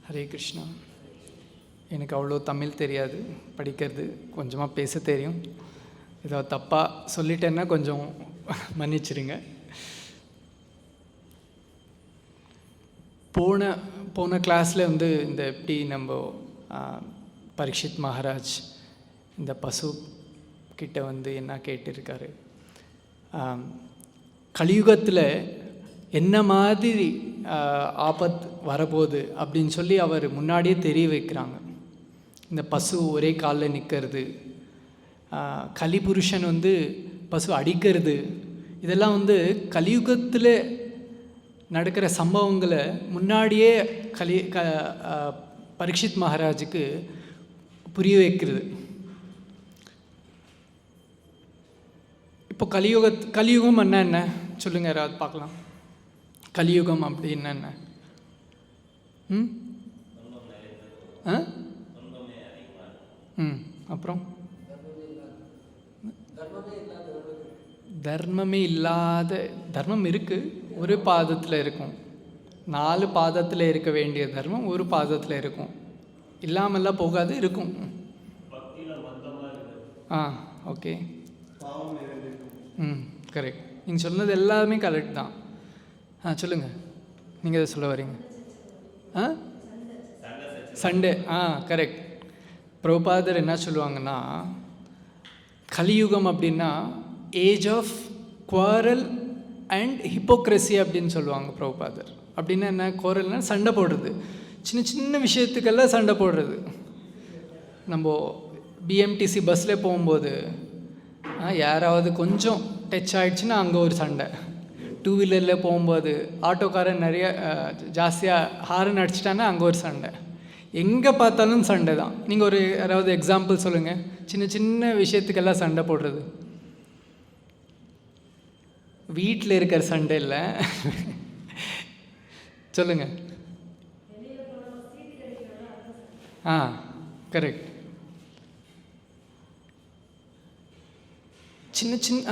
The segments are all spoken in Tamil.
ஹரே கிருஷ்ணா. எனக்கு அவ்வளோ தமிழ் தெரியாது, படிக்கிறது கொஞ்சமாக பேச தெரியும். ஏதோ தப்பாக சொல்லிட்டேன்னா கொஞ்சம் மன்னிச்சிருங்க. போன கிளாஸில் இந்த எப்படி நம்ம பரீட்சித் மகாராஜ் இந்த பசு கிட்ட என்ன கேட்டிருக்காரு, கலியுகத்தில் என்ன மாதிரி ஆபத்து வரப்போகுது அப்படின்னு சொல்லி அவர் முன்னாடியே தெரிய வைக்கிறாங்க. இந்த பசு ஒரே காலில் நிற்கிறது, கலிபுருஷன் பசு அடிக்கிறது, இதெல்லாம் கலியுகத்தில் நடக்கிற சம்பவங்களை முன்னாடியே பரீட்சித் மகாராஜுக்கு புரிய வைக்கிறது. இப்போ கலியுகம் என்ன சொல்லுங்க, யாராவது பார்க்கலாம். கலியுகம் அப்படின்னா என்ன? அப்புறம் தர்மமே இல்லாத, தர்மம் இருக்குது, ஒரு பாதத்தில் இருக்கும். 4 பாதத்தில் இருக்க வேண்டிய தர்மம் ஒரு பாதத்தில் இருக்கும், இல்லாமல்லாம் போகாது, இருக்கும். Okay, correct. நீங்கள் சொன்னது எல்லாமே கரெக்ட் தான். சொல்லுங்கள், நீங்கள் எதை சொல்ல வரீங்க? Sunday, correct. பிரபுபாதர் என்ன சொல்லுவாங்கன்னா, கலியுகம் அப்படின்னா age of quarrel and hypocrisy அப்படின்னு சொல்லுவாங்க பிரபுபாதர். அப்படின்னா என்ன? குவாரல்னா சண்டை போடுறது, சின்ன சின்ன விஷயத்துக்கெல்லாம் சண்டை போடுறது. நம்ம பிஎம்டிசி பஸ்ஸில் போகும்போது யாராவது கொஞ்சம் டச் ஆகிடுச்சுன்னா அங்கே ஒரு சண்டை. 2 வீலரில் போகும்போது ஆட்டோக்காரன் நிறைய ஜாஸ்தியாக ஹாரன் அடிச்சிட்டான்னா அங்கே ஒரு சண்டை. எங்கே பார்த்தாலும் சண்டை தான். நீங்கள் ஒரு யாராவது எக்ஸாம்பிள் சொல்லுங்கள், சின்ன சின்ன விஷயத்துக்கெல்லாம் சண்டை போடுறது. வீட்டில் இருக்கிற சண்டை இல்லை, சொல்லுங்கள். கரெக்ட். சின்ன சின்ன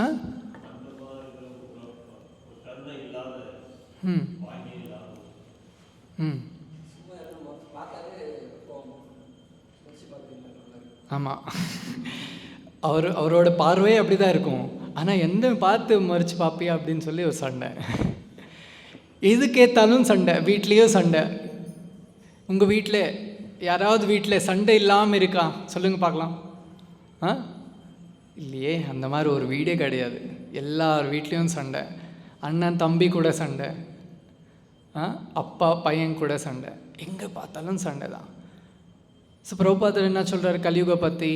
ஆமாம், அவரோட பார்வையே அப்படி தான் இருக்கும். ஆனால் எந்த பார்த்து மறித்து பார்ப்பியா அப்படின்னு சொல்லி ஒரு சண்டை. எது கேட்டாலும் சண்டை, வீட்லேயும் சண்டை. உங்கள் வீட்டில் யாராவது வீட்டில் சண்டை இல்லாமல் இருக்கா சொல்லுங்கள் பார்க்கலாம். இல்லையே, அந்த மாதிரி ஒரு வீடே கிடையாது. எல்லார் வீட்லேயும் சண்டை, அண்ணன் தம்பி கூட சண்டை, அப்பா பையன் கூட சண்டை, எங்கே பார்த்தாலும் சண்டை தான். ஸோ பிரபுபாதர் என்ன சொல்கிறார் கலியுக பற்றி?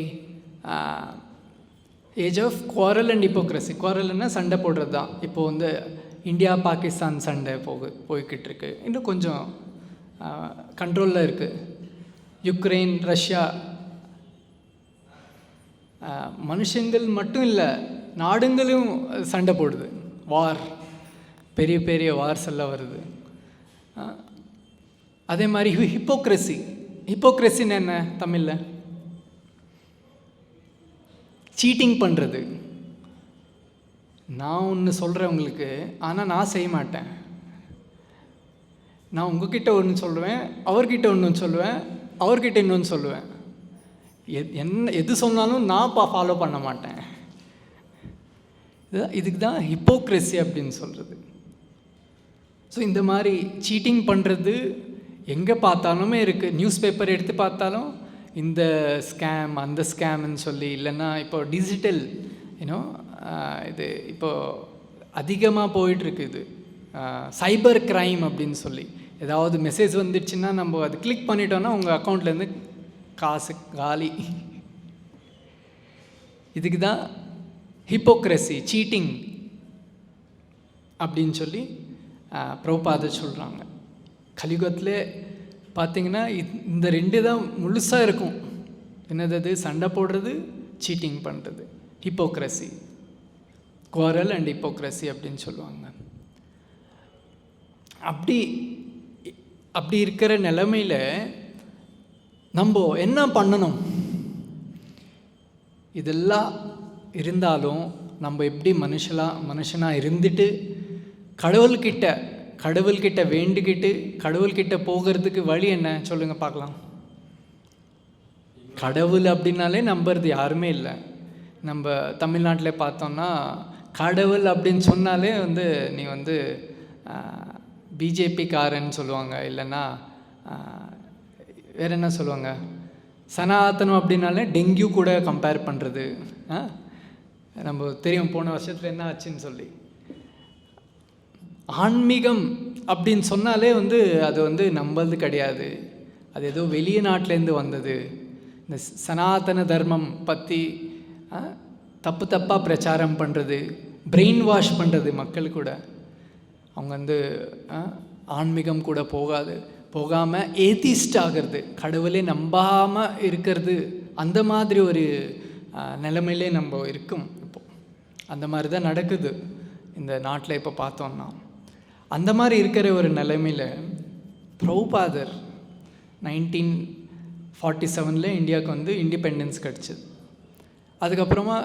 Age of quarrel and hypocrisy. குவாரல்னா சண்டை போடுறது தான். இப்போது இந்தியா பாகிஸ்தான் சண்டை போய்கிட்டு இருக்கு, இன்னும் கொஞ்சம் கண்ட்ரோலில் இருக்குது. யுக்ரைன் ரஷ்யா, மனுஷங்கள் மட்டும் இல்லை, நாடுங்களும் சண்டை போடுது. வார், பெரிய பெரிய வார்ஸ் எல்லாம் வருது. அதே மாதிரி ஹிப்போக்ரஸி. ஹிப்போக்ரஸின்னு என்ன தமிழில்? சீட்டிங் பண்ணுறது. நான் ஒன்று சொல்கிறேன் உங்களுக்கு, ஆனால் நான் செய்ய மாட்டேன். நான் உங்ககிட்ட ஒன்று சொல்லுவேன், அவர்கிட்ட ஒன்று சொல்லுவேன், அவர்கிட்ட இன்னொன்று சொல்லுவேன். எது சொன்னாலும் நான் ஃபாலோ பண்ண மாட்டேன். இதுக்கு தான் ஹிப்போக்ரஸி அப்படின்னு சொல்கிறது. ஸோ இந்த மாதிரி சீட்டிங் பண்ணுறது எங்கே பார்த்தாலுமே இருக்குது. நியூஸ் பேப்பர் எடுத்து பார்த்தாலும் இந்த ஸ்கேம் அந்த ஸ்கேம்னு சொல்லி, இல்லைன்னா இப்போ டிஜிட்டல் இது இப்போது அதிகமாக போயிட்டுருக்கு. இது சைபர் க்ரைம் அப்படின்னு சொல்லி, ஏதாவது மெசேஜ் வந்துடுச்சுன்னா நம்ம அது கிளிக் பண்ணிட்டோன்னா உங்கள் அக்கௌண்ட்லேருந்து காசு காலி. இதுக்கு தான் ஹிப்போக்ரஸி, சீட்டிங் அப்படின்னு சொல்லி பிரபுபாதர் சொல்கிறாங்க. கலியுகத்தில் பார்த்திங்கன்னா இந்த 2 தான் முழுசாக இருக்கும். என்னது? சண்டை போடுறது, சீட்டிங் பண்ணுறது, ஹிப்போக்ரஸி, குவாரல் அண்ட் ஹிப்போக்ரஸி அப்படின்னு சொல்லுவாங்க. அப்படி இருக்கிற நிலைமையில் நம்ம என்ன பண்ணணும்? இதெல்லாம் இருந்தாலும் நம்ம எப்படி மனுஷனாக இருந்துட்டு கடவுள்கிட்ட கடவுள்கிட்ட வேண்டிக்கிட்டு கடவுள்கிட்ட போகிறதுக்கு வழி என்ன சொல்லுங்கள் பார்க்கலாம். கடவுள் அப்படின்னாலே நம்புறது யாருமே இல்லை. நம்ம தமிழ்நாட்டில் பார்த்தோம்னா கடவுள் அப்படின்னு சொன்னாலே நீ பிஜேபிக்காரன்னு சொல்லுவாங்க, இல்லைன்னா வேறு என்ன சொல்லுவாங்க, சனாதனம் அப்படின்னாலே டெங்கு கூட கம்பேர் பண்ணுறது. நம்ம தெரியும் போன வருஷத்தில் என்ன ஆச்சுன்னு சொல்லி. ஆன்மீகம் அப்படின்னு சொன்னாலே அது நம்பது கிடையாது, அது ஏதோ வெளிய நாட்டிலேருந்து வந்தது. இந்த சனாதன தர்மம் பற்றி தப்பு தப்பாக பிரச்சாரம் பண்ணுறது, பிரெயின் வாஷ் பண்ணுறது மக்கள் கூட. அவங்க ஆன்மீகம் கூட போகாமல் ஏத்திஸ்ட் ஆகிறது, கடவுளே நம்பாமல் இருக்கிறது. அந்த மாதிரி ஒரு நிலைமையிலே நம்ம இருக்கும். இப்போது அந்த மாதிரி தான் நடக்குது இந்த நாட்டில். இப்போ பார்த்தோம்னா அந்த மாதிரி இருக்கிற ஒரு நிலைமையில் பிரபுபாதர் 1947 இந்தியாவுக்கு இண்டிபெண்டன்ஸ் கிடச்சிது. அதுக்கப்புறமா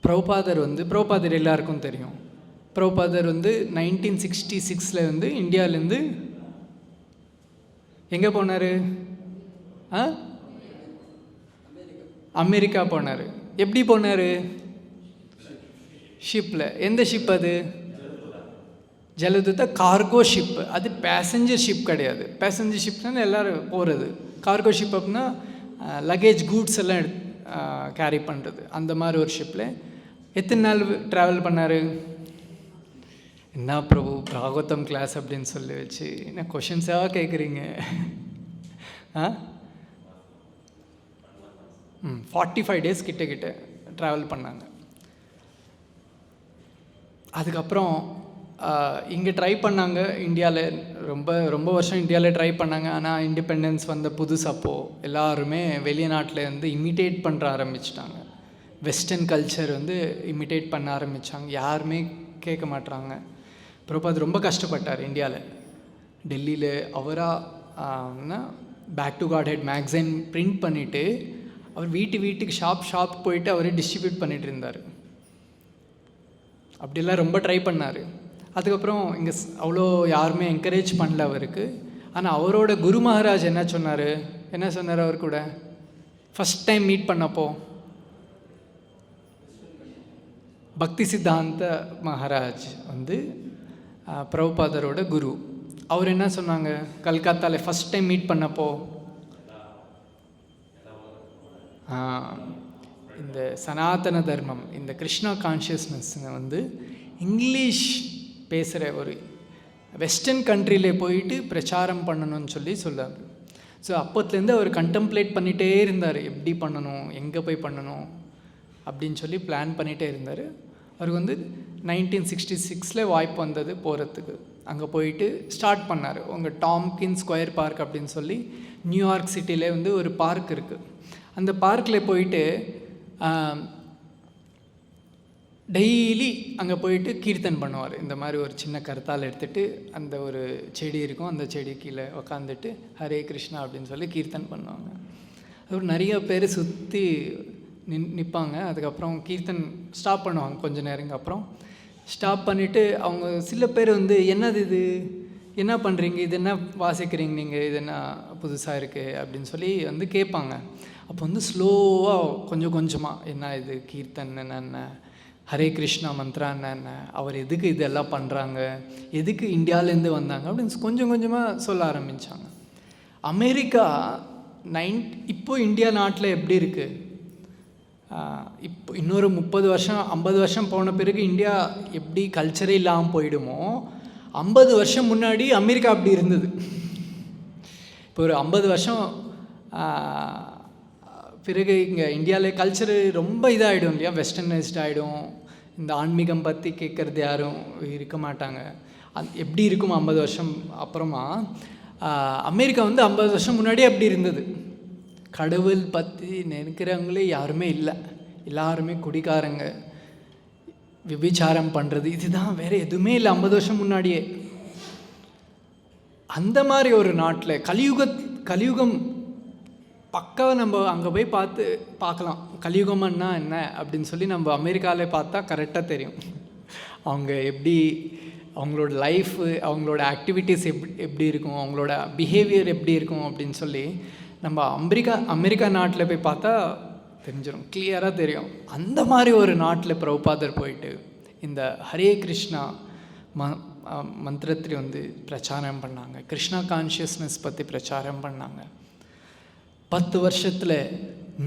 பிரபுபாதர் எல்லாருக்கும் தெரியும். பிரபுபாதர் 1966 இந்தியாவிலேருந்து எங்கே போனார்? அமெரிக்கா போனார். எப்படி போனார்? ஷிப்பில். எந்த ஷிப் அது? ஜலதுதா கார்கோ ஷிப். அது பேசஞ்சர் ஷிப் கிடையாது. பேசஞ்சர் ஷிப்னா எல்லோரும் போகிறது. கார்கோ ஷிப் அப்படின்னா லக்கேஜ் கூட்ஸ் எல்லாம் கேரி பண்ணுறது. அந்த மாதிரி ஒரு ஷிப்பில் எத்தனை நாள் ட்ராவல் பண்ணார்? என்ன பிரபு பாகவதம் கிளாஸ் அப்படின்னு சொல்லி வச்சு என்ன கொஷின்ஸாக கேட்குறீங்க? 45 days கிட்ட ட்ராவல் பண்ணாங்க. அதுக்கப்புறம் இங்கே ட்ரை பண்ணாங்க. இந்தியாவில் ரொம்ப வருஷம் இந்தியாவில் ட்ரை பண்ணாங்க. ஆனால் இண்டிபெண்டன்ஸ் வந்த புதுசப்போது எல்லாருமே வெளிநாட்டில் இமிட்டேட் பண்ணுற ஆரம்பிச்சிட்டாங்க. வெஸ்டர்ன் கல்ச்சர் இமிட்டேட் பண்ண ஆரம்பித்தாங்க. யாருமே கேட்க மாட்டுறாங்க. பிரபுபாத் ரொம்ப கஷ்டப்பட்டார் இந்தியாவில். டெல்லியில் அவராக back to Godhead magazine print பண்ணிவிட்டு அவர் வீட்டுக்கு ஷாப் போயிட்டு அவரே டிஸ்ட்ரிபியூட் பண்ணிகிட்டு இருந்தார். அப்படிலாம் ரொம்ப ட்ரை பண்ணார். அதுக்கப்புறம் இங்கே அவ்வளோ யாருமே என்கரேஜ் பண்ணல அவருக்கு. ஆனால் அவரோட குரு மகாராஜ் என்ன சொன்னார் அவர் கூட ஃபஸ்ட் டைம் மீட் பண்ணப்போ? பக்தி சித்தாந்த மகாராஜ் பிரபுபாதரோட குரு. அவர் என்ன சொன்னாங்க கல்கத்தாவில் ஃபஸ்ட் டைம் மீட் பண்ணப்போ? இந்த சனாதன தர்மம், இந்த கிருஷ்ணா கான்ஷியஸ்னஸ் இங்கிலீஷ் பேசுகிற ஒரு வெஸ்டர்ன் கண்ட்ரியில் போயிட்டு பிரச்சாரம் பண்ணணும்னு சொல்லார். ஸோ அப்போத்துலேருந்து அவர் கண்டெம்ப்ளேட் பண்ணிகிட்டே இருந்தார், எப்படி பண்ணணும், எங்கே போய் பண்ணணும் அப்படின்னு சொல்லி பிளான் பண்ணிகிட்டே இருந்தார். அவருக்கு 1966 வாய்ப்பு வந்தது போகிறதுக்கு. அங்கே போயிட்டு ஸ்டார்ட் பண்ணார். உங்கள் டாம்கின் ஸ்கொயர் பார்க் அப்படின்னு சொல்லி நியூயார்க் சிட்டியில் ஒரு பார்க் இருக்குது. அந்த பார்க்கில் போயிட்டு டெய்லி அங்கே போயிட்டு கீர்த்தன் பண்ணுவார். இந்த மாதிரி ஒரு சின்ன கருத்தால் எடுத்துகிட்டு அந்த ஒரு செடி இருக்கும், அந்த செடி கீழே உக்காந்துட்டு ஹரே கிருஷ்ணா அப்படின்னு சொல்லி கீர்த்தன் பண்ணுவாங்க. அது நிறைய பேர் சுற்றி நிற்பாங்க. அதுக்கப்புறம் கீர்த்தன் ஸ்டாப் பண்ணுவாங்க. கொஞ்சம் நேரங்க அப்புறம் ஸ்டாப் பண்ணிவிட்டு அவங்க சில பேர் என்னது இது, என்ன பண்ணுறீங்க, இது என்ன வாசிக்கிறீங்க நீங்கள், இது என்ன புதுசாக இருக்குது அப்படின்னு சொல்லி கேட்பாங்க. அப்போ ஸ்லோவாக கொஞ்சம் கொஞ்சமாக என்ன இது கீர்த்தன் என்ன, ஹரே கிருஷ்ணா மந்த்ரா என்ன, அவர் எதுக்கு இதெல்லாம் பண்ணுறாங்க, எதுக்கு இந்தியாவிலேருந்து வந்தாங்க அப்படின்னு கொஞ்சம் கொஞ்சமாக சொல்ல ஆரம்பித்தாங்க. அமெரிக்கா இப்போ இந்தியா நாட்டில் எப்படி இருக்குது, இப்போ இன்னொரு 30 வருஷம் 50 வருஷம் போன பிறகு இந்தியா எப்படி கல்ச்சரே இல்லாமல் போயிடுமோ, 50 வருஷம் முன்னாடி அமெரிக்கா அப்படி இருந்தது. இப்போ ஒரு 50 வருஷம் பிறகு இங்கே இந்தியாவில் கல்ச்சரு ரொம்ப இதாகிடும் இல்லையா, வெஸ்டர்னைஸ்ட் ஆகிடும். இந்த ஆன்மீகம் பற்றி கேட்குறது யாரும் இருக்க மாட்டாங்க. எப்படி இருக்கும் 50 வருஷம் அப்புறமா? அமெரிக்கா 50 வருஷம் முன்னாடியே அப்படி இருந்தது. கடவுள் பற்றி நினைக்கிறவங்களே யாருமே இல்லை, எல்லாருமே குடிக்காரங்க, விபிச்சாரம் பண்ணுறது, இதுதான், வேறு எதுவுமே இல்லை 50 வருஷம் முன்னாடியே. அந்த மாதிரி ஒரு நாட்டில் கலியுகம் பக்காவை நம்ம அங்கே போய் பார்க்கலாம். கலியுகம்னா என்ன அப்படின்னு சொல்லி நம்ம அமெரிக்காவில் பார்த்தா கரெக்டாக தெரியும். அவங்க எப்படி அவங்களோட லைஃபு, அவங்களோட ஆக்டிவிட்டீஸ் எப்படி இருக்கும், அவங்களோட பிஹேவியர் எப்படி இருக்கும் அப்படின்னு சொல்லி நம்ம அமெரிக்கா நாட்டில் போய் பார்த்தா தெரிஞ்சிடும், கிளியராக தெரியும். அந்த மாதிரி ஒரு நாட்டில் பிரபுபாதர் போயிட்டு இந்த ஹரே கிருஷ்ணா மந்திரத்தை வந்து பிரச்சாரம் பண்ணாங்க. கிருஷ்ணா கான்ஷியஸ்னஸ் பற்றி பிரச்சாரம் பண்ணாங்க. 10 வருஷத்தில்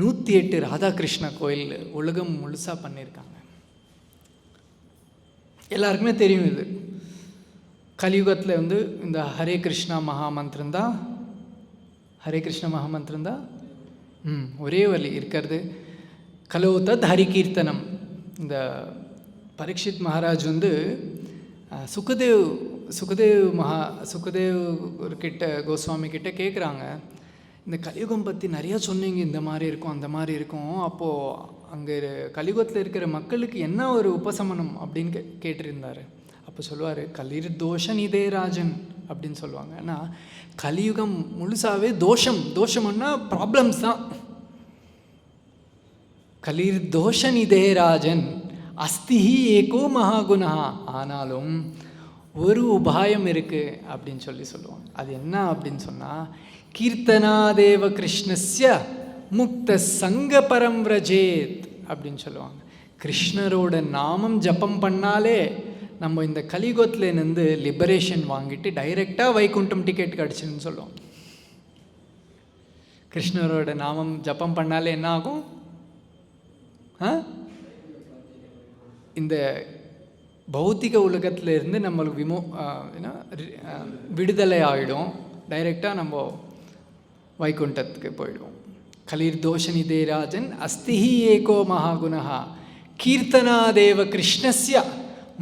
108 ராதாகிருஷ்ணா கோயில் உலகம் முழுசாக பண்ணியிருக்காங்க. எல்லாருக்குமே தெரியும் இது. கலியுகத்தில் வந்து இந்த ஹரே கிருஷ்ணா மகாமந்திரம் தான் ஒரே வழி இருக்கிறது. கலோதத் ஹரி கீர்த்தனம். இந்த பரீட்சித் மகாராஜ் வந்து சுகதேவ் கிட்ட கோஸ்வாமி கிட்ட கேட்குறாங்க, இந்த கலியுகம் பற்றி நிறையா சொன்னீங்க, இந்த மாதிரி இருக்கும் அந்த மாதிரி இருக்கும், அப்போது அங்கே கலியுகத்தில் இருக்கிற மக்களுக்கு என்ன ஒரு உபசமனம் அப்படின்னு கேட்டிருந்தார். அப்போ சொல்லுவார், கலிர் தோஷன் இதே ராஜன் அப்படின்னு சொல்லுவாங்க. ஏன்னா கலியுகம் முழுசாவே தோஷம்னா ப்ராப்ளம்ஸ் தான். கலிர் தோஷன் இதே ராஜன் அஸ்திஹி ஏகோ மகாகுணா, ஆனாலும் ஒரு உபாயம் இருக்குது அப்படின்னு சொல்லுவாங்க. அது என்ன அப்படின்னு சொன்னால், கீர்த்தனாதேவ கிருஷ்ணஸ்ய முக்த சங்க பரம் விரஜேத் அப்படின்னு சொல்லுவாங்க. கிருஷ்ணரோட நாமம் ஜபம் பண்ணாலே நம்ம இந்த கலியுகத்துலேருந்து லிபரேஷன் வாங்கிட்டு டைரெக்டாக வைகுண்டம் டிக்கெட் கிடச்சுன்னு சொல்லுவோம். கிருஷ்ணரோட நாமம் ஜபம் பண்ணாலே என்ன ஆகும்? இந்த பௌத்திக உலகத்திலேருந்து நம்மளுக்கு விடுதலை ஆகிடும். டைரெக்டாக நம்ம வைகுண்டத்துக்கு போயிடுவோம். கலிர் தோஷனிதே ராஜன் அஸ்திஹி ஏகோ மகாகுணா கீர்த்தனாதேவ கிருஷ்ணஸ்ய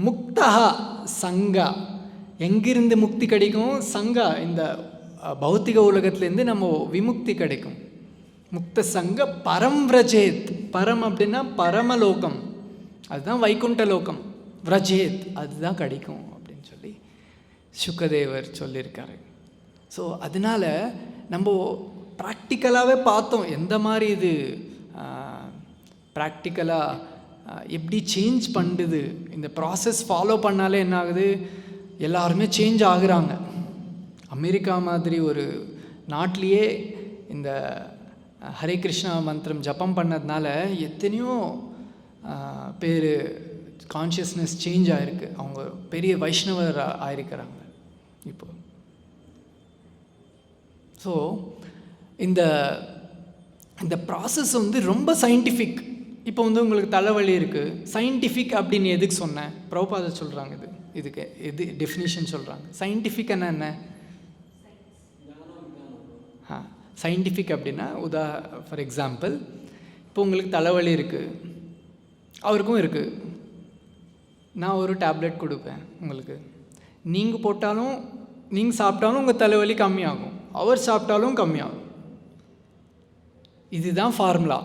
முக்தா சங்கா. எங்கிருந்து முக்தி கிடைக்கும்? சங்கா. இந்த பௌத்திக உலகத்துலேருந்து நம்ம விமுக்தி கிடைக்கும். முக்த சங்க பரம் விரஜேத். பரம் அப்படின்னா பரமலோகம், அதுதான் வைகுண்ட லோகம். விரஜேத் அதுதான் கிடைக்கும் அப்படின்னு சொல்லி சுகதேவர் சொல்லியிருக்காரு. ஸோ அதனால் நம்ம ப்ராக்டிக்கலாகவே பார்த்தோம் எந்த மாதிரி இது ப்ராக்டிக்கலாக எப்படி சேஞ்ச் பண்ணுது. இந்த ப்ராசஸ் ஃபாலோ பண்ணாலே என்ன ஆகுது, எல்லாருமே சேஞ்ச் ஆகுறாங்க. அமெரிக்கா மாதிரி ஒரு நாட்டிலேயே இந்த ஹரே கிருஷ்ணா மந்திரம் ஜபம் பண்ணதுனால எத்தனையோ பேர் கான்ஷியஸ்னஸ் சேஞ்ச் ஆகிருக்கு. அவங்க பெரிய வைஷ்ணவர் ஆயிருக்கிறாங்க இப்போ. ஸோ இந்த ப்ராசஸ் வந்து ரொம்ப சயின்டிஃபிக். இப்போ வந்து உங்களுக்கு தலைவலி இருக்குது, சயின்டிஃபிக் அப்படின்னு எதுக்கு சொன்னேன்? பிரபுபாதர் சொல்கிறாங்க இதுக்கு எது டெஃபினிஷன் சொல்கிறாங்க. சயின்டிஃபிக்னா என்ன? சயின்டிஃபிக் அப்படின்னா ஃபார் எக்ஸாம்பிள், இப்போ உங்களுக்கு தலைவலி இருக்குது, அவருக்கும் இருக்குது. நான் ஒரு டேப்லெட் கொடுப்பேன் உங்களுக்கு, நீங்கள் போட்டாலும் நீங்கள் சாப்பிட்டாலும் உங்கள் தலைவலி கம்மியாகும், அவர் சாப்பிட்டாலும் கம்மியாகும். இதுதான் ஃபார்முலா.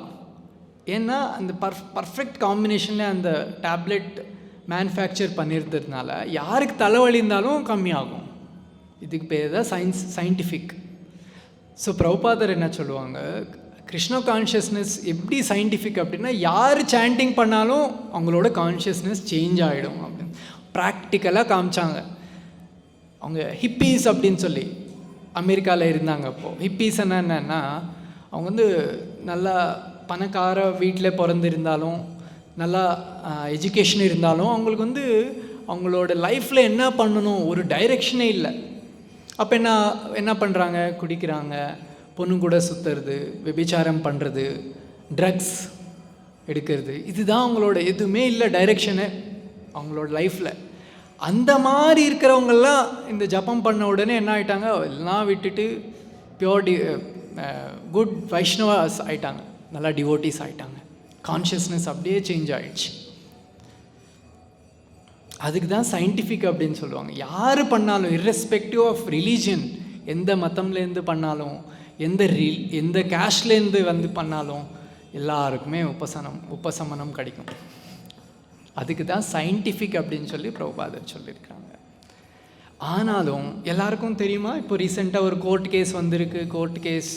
ஏன்னா அந்த பர்ஃபெக்ட் காம்பினேஷனில் அந்த டேப்லெட் மேனுஃபேக்சர் பண்ணியிருந்ததுனால யாருக்கு தலைவலி இருந்தாலும் கம்மியாகும். இதுக்கு பேர் தான் சயின்டிஃபிக். ஸோ பிரபுபாதர் என்ன சொல்லுவாங்க, கிருஷ்ணா கான்ஷியஸ்னஸ் எப்படி சயின்டிஃபிக் அப்படின்னா, யார் சாண்டிங் பண்ணாலும் அவங்களோட கான்ஷியஸ்னஸ் சேஞ்ச் ஆகிடும் அப்படின்னு ப்ராக்டிக்கலாக காமிச்சாங்க. அவங்க ஹிப்பீஸ் அப்படின்னு சொல்லி அமெரிக்காவில் இருந்தாங்க. அப்போது ஹிப்பீஸ் என்னன்னா, அவங்க வந்து நல்லா பணக்கார வீட்டில் பிறந்திருந்தாலும், நல்லா எஜுகேஷன் இருந்தாலும், அவங்களுக்கு வந்து அவங்களோட லைஃப்பில் என்ன பண்ணணும் ஒரு டைரெக்ஷனே இல்லை. அப்போ என்ன பண்ணுறாங்க, குடிக்கிறாங்க, பொண்ணு கூட சுற்றுறது, விபச்சாரம் பண்ணுறது, ட்ரக்ஸ் எடுக்கிறது, இதுதான் அவங்களோட எதுவுமே இல்லை டைரெக்ஷனு அவங்களோட லைஃப்பில். அந்த மாதிரி இருக்கிறவங்கெல்லாம் இந்த ஜபம் பண்ண உடனே என்ன ஆகிட்டாங்க, எல்லாம் விட்டுட்டு பியோர் குட் வைஷ்ணவாஸ் ஆகிட்டாங்க, நல்லா டிவோட்டிஸ் ஆகிட்டாங்க. கான்ஷியஸ்னஸ் அப்படியே சேஞ்ச் ஆகிடுச்சு. அதுக்கு தான் சயின்டிஃபிக் அப்படின்னு சொல்லுவாங்க. யார் பண்ணாலும் இர்ரெஸ்பெக்டிவ் ஆஃப் ரிலீஜன், எந்த மதம்லேருந்து பண்ணாலும், எந்த கேஷ்லேருந்து வந்து பண்ணாலும் எல்லாருக்குமே உபசமனம் கிடைக்கும். அதுக்கு தான் சயின்டிஃபிக் அப்படின்னு சொல்லி பிரபுபாதர் சொல்லியிருக்காங்க. ஆனாலும் எல்லாருக்கும் தெரியுமா, இப்போ ரீசெண்டாக ஒரு court case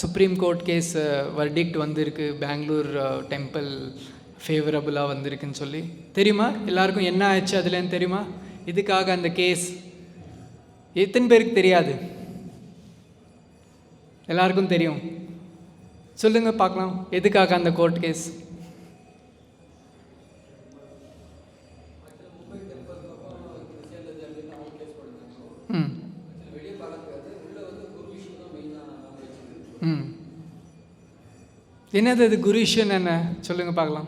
supreme court case verdict வந்திருக்கு, பெங்களூர் டெம்பிள் ஃபேவரபுளாக வந்திருக்குன்னு சொல்லி தெரியுமா? எல்லாருக்கும் என்ன ஆச்சு அதுலேன்னு தெரியுமா? இதுக்காக அந்த கேஸ் எத்தனை பேருக்கு தெரியாது? எல்லாருக்கும் தெரியும். சொல்லுங்கள் பார்க்கலாம், எதுக்காக அந்த கோர்ட் கேஸ்? என்னது அது குரு இஷ்யூன்னு என்ன சொல்லுங்கள் பார்க்கலாம்.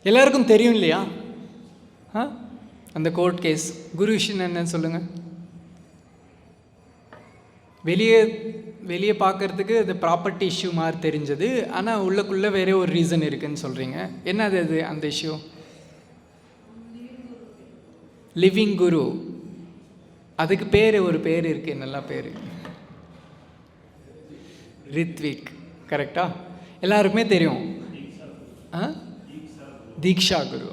எல்லாருக்கும் தெரியும் இல்லையா? அந்த கோர்ட் கேஸ் குரு இஷ்யூன்னு என்னன்னு சொல்லுங்கள். வெளியே பார்க்குறதுக்கு அது ப்ராப்பர்ட்டி இஷ்யூ மாதிரி தெரிஞ்சது, ஆனால் உள்ளக்குள்ளே வேறே ஒரு ரீசன் இருக்குதுன்னு சொல்கிறீங்க. என்னது அது அந்த இஷ்யூ? லிவிங் குரு. அதுக்கு ஒரு பேர் இருக்குது, நல்லா பேர், ரித்விக். கரெக்டா? எல்லாருக்குமே தெரியும். தீக்ஷா குரு.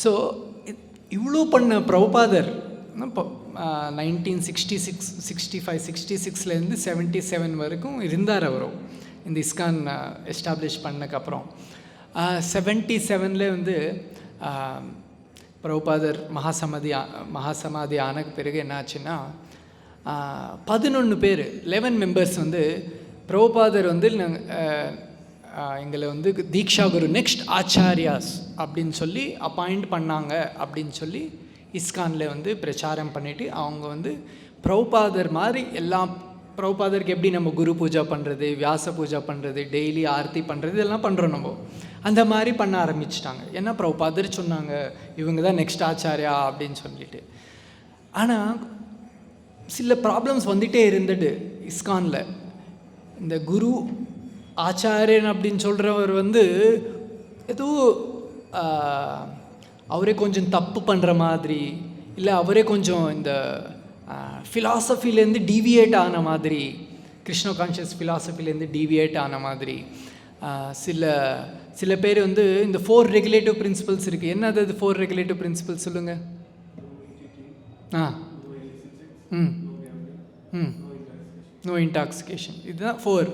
ஸோ இவ்வளோ பண்ண பிரபுபாதர் 1966 65 66லேருந்து 77 வரைக்கும் இருந்தார். அவரும் இந்த இஸ்கான் எஸ்டாப்ளிஷ் பண்ணக்கப்புறம் 77ல் வந்து பிரபுபாதர் மகாசமாதி ஆன பிறகு என்னாச்சுன்னா 11 பேர் 11 மெம்பர்ஸ் வந்து பிரபுபாதர் வந்து எங்களை வந்து தீக்ஷா குரு நெக்ஸ்ட் ஆச்சாரியாஸ் அப்படின்னு சொல்லி அப்பாயிண்ட் பண்ணாங்க அப்படின்னு சொல்லி இஸ்கானில் வந்து பிரச்சாரம் பண்ணிவிட்டு அவங்க வந்து பிரபுபாதர் மாதிரி எல்லாம் பிரபுபாதருக்கு எப்படி நம்ம குரு பூஜா பண்ணுறது, வியாச பூஜா பண்ணுறது, டெய்லி ஆர்த்தி பண்ணுறது, இதெல்லாம் பண்ணுறோம் நம்ம. அந்த மாதிரி பண்ண ஆரம்பிச்சிட்டாங்க. ஏன்னா பிரபுபாதர் சொன்னாங்க இவங்க தான் நெக்ஸ்ட் ஆச்சாரியா அப்படின்னு சொல்லிட்டு. ஆனால் சில ப்ராப்ளம்ஸ் வந்துகிட்டே இருந்துட்டு இஸ்கானில். இந்த குரு ஆச்சாரியன் அப்படின்னு சொல்கிறவர் வந்து ஏதோ அவரே கொஞ்சம் தப்பு பண்ணுற மாதிரி, இல்லை அவரே கொஞ்சம் இந்த ஃபிலாசபிலேருந்து டீவியேட் ஆன மாதிரி, கிருஷ்ண கான்ஷியஸ் ஃபிலாசபிலேருந்து டீவியேட் ஆன மாதிரி. சில பேர் வந்து இந்த 4 ரெகுலேட்டிவ் பிரின்சிபல்ஸ் இருக்குது. என்னது அது 4 ரெகுலேட்டிவ் பிரின்சிபல்ஸ் சொல்லுங்கள். நோ இன்டாக்சிகேஷன், இதுதான் 4.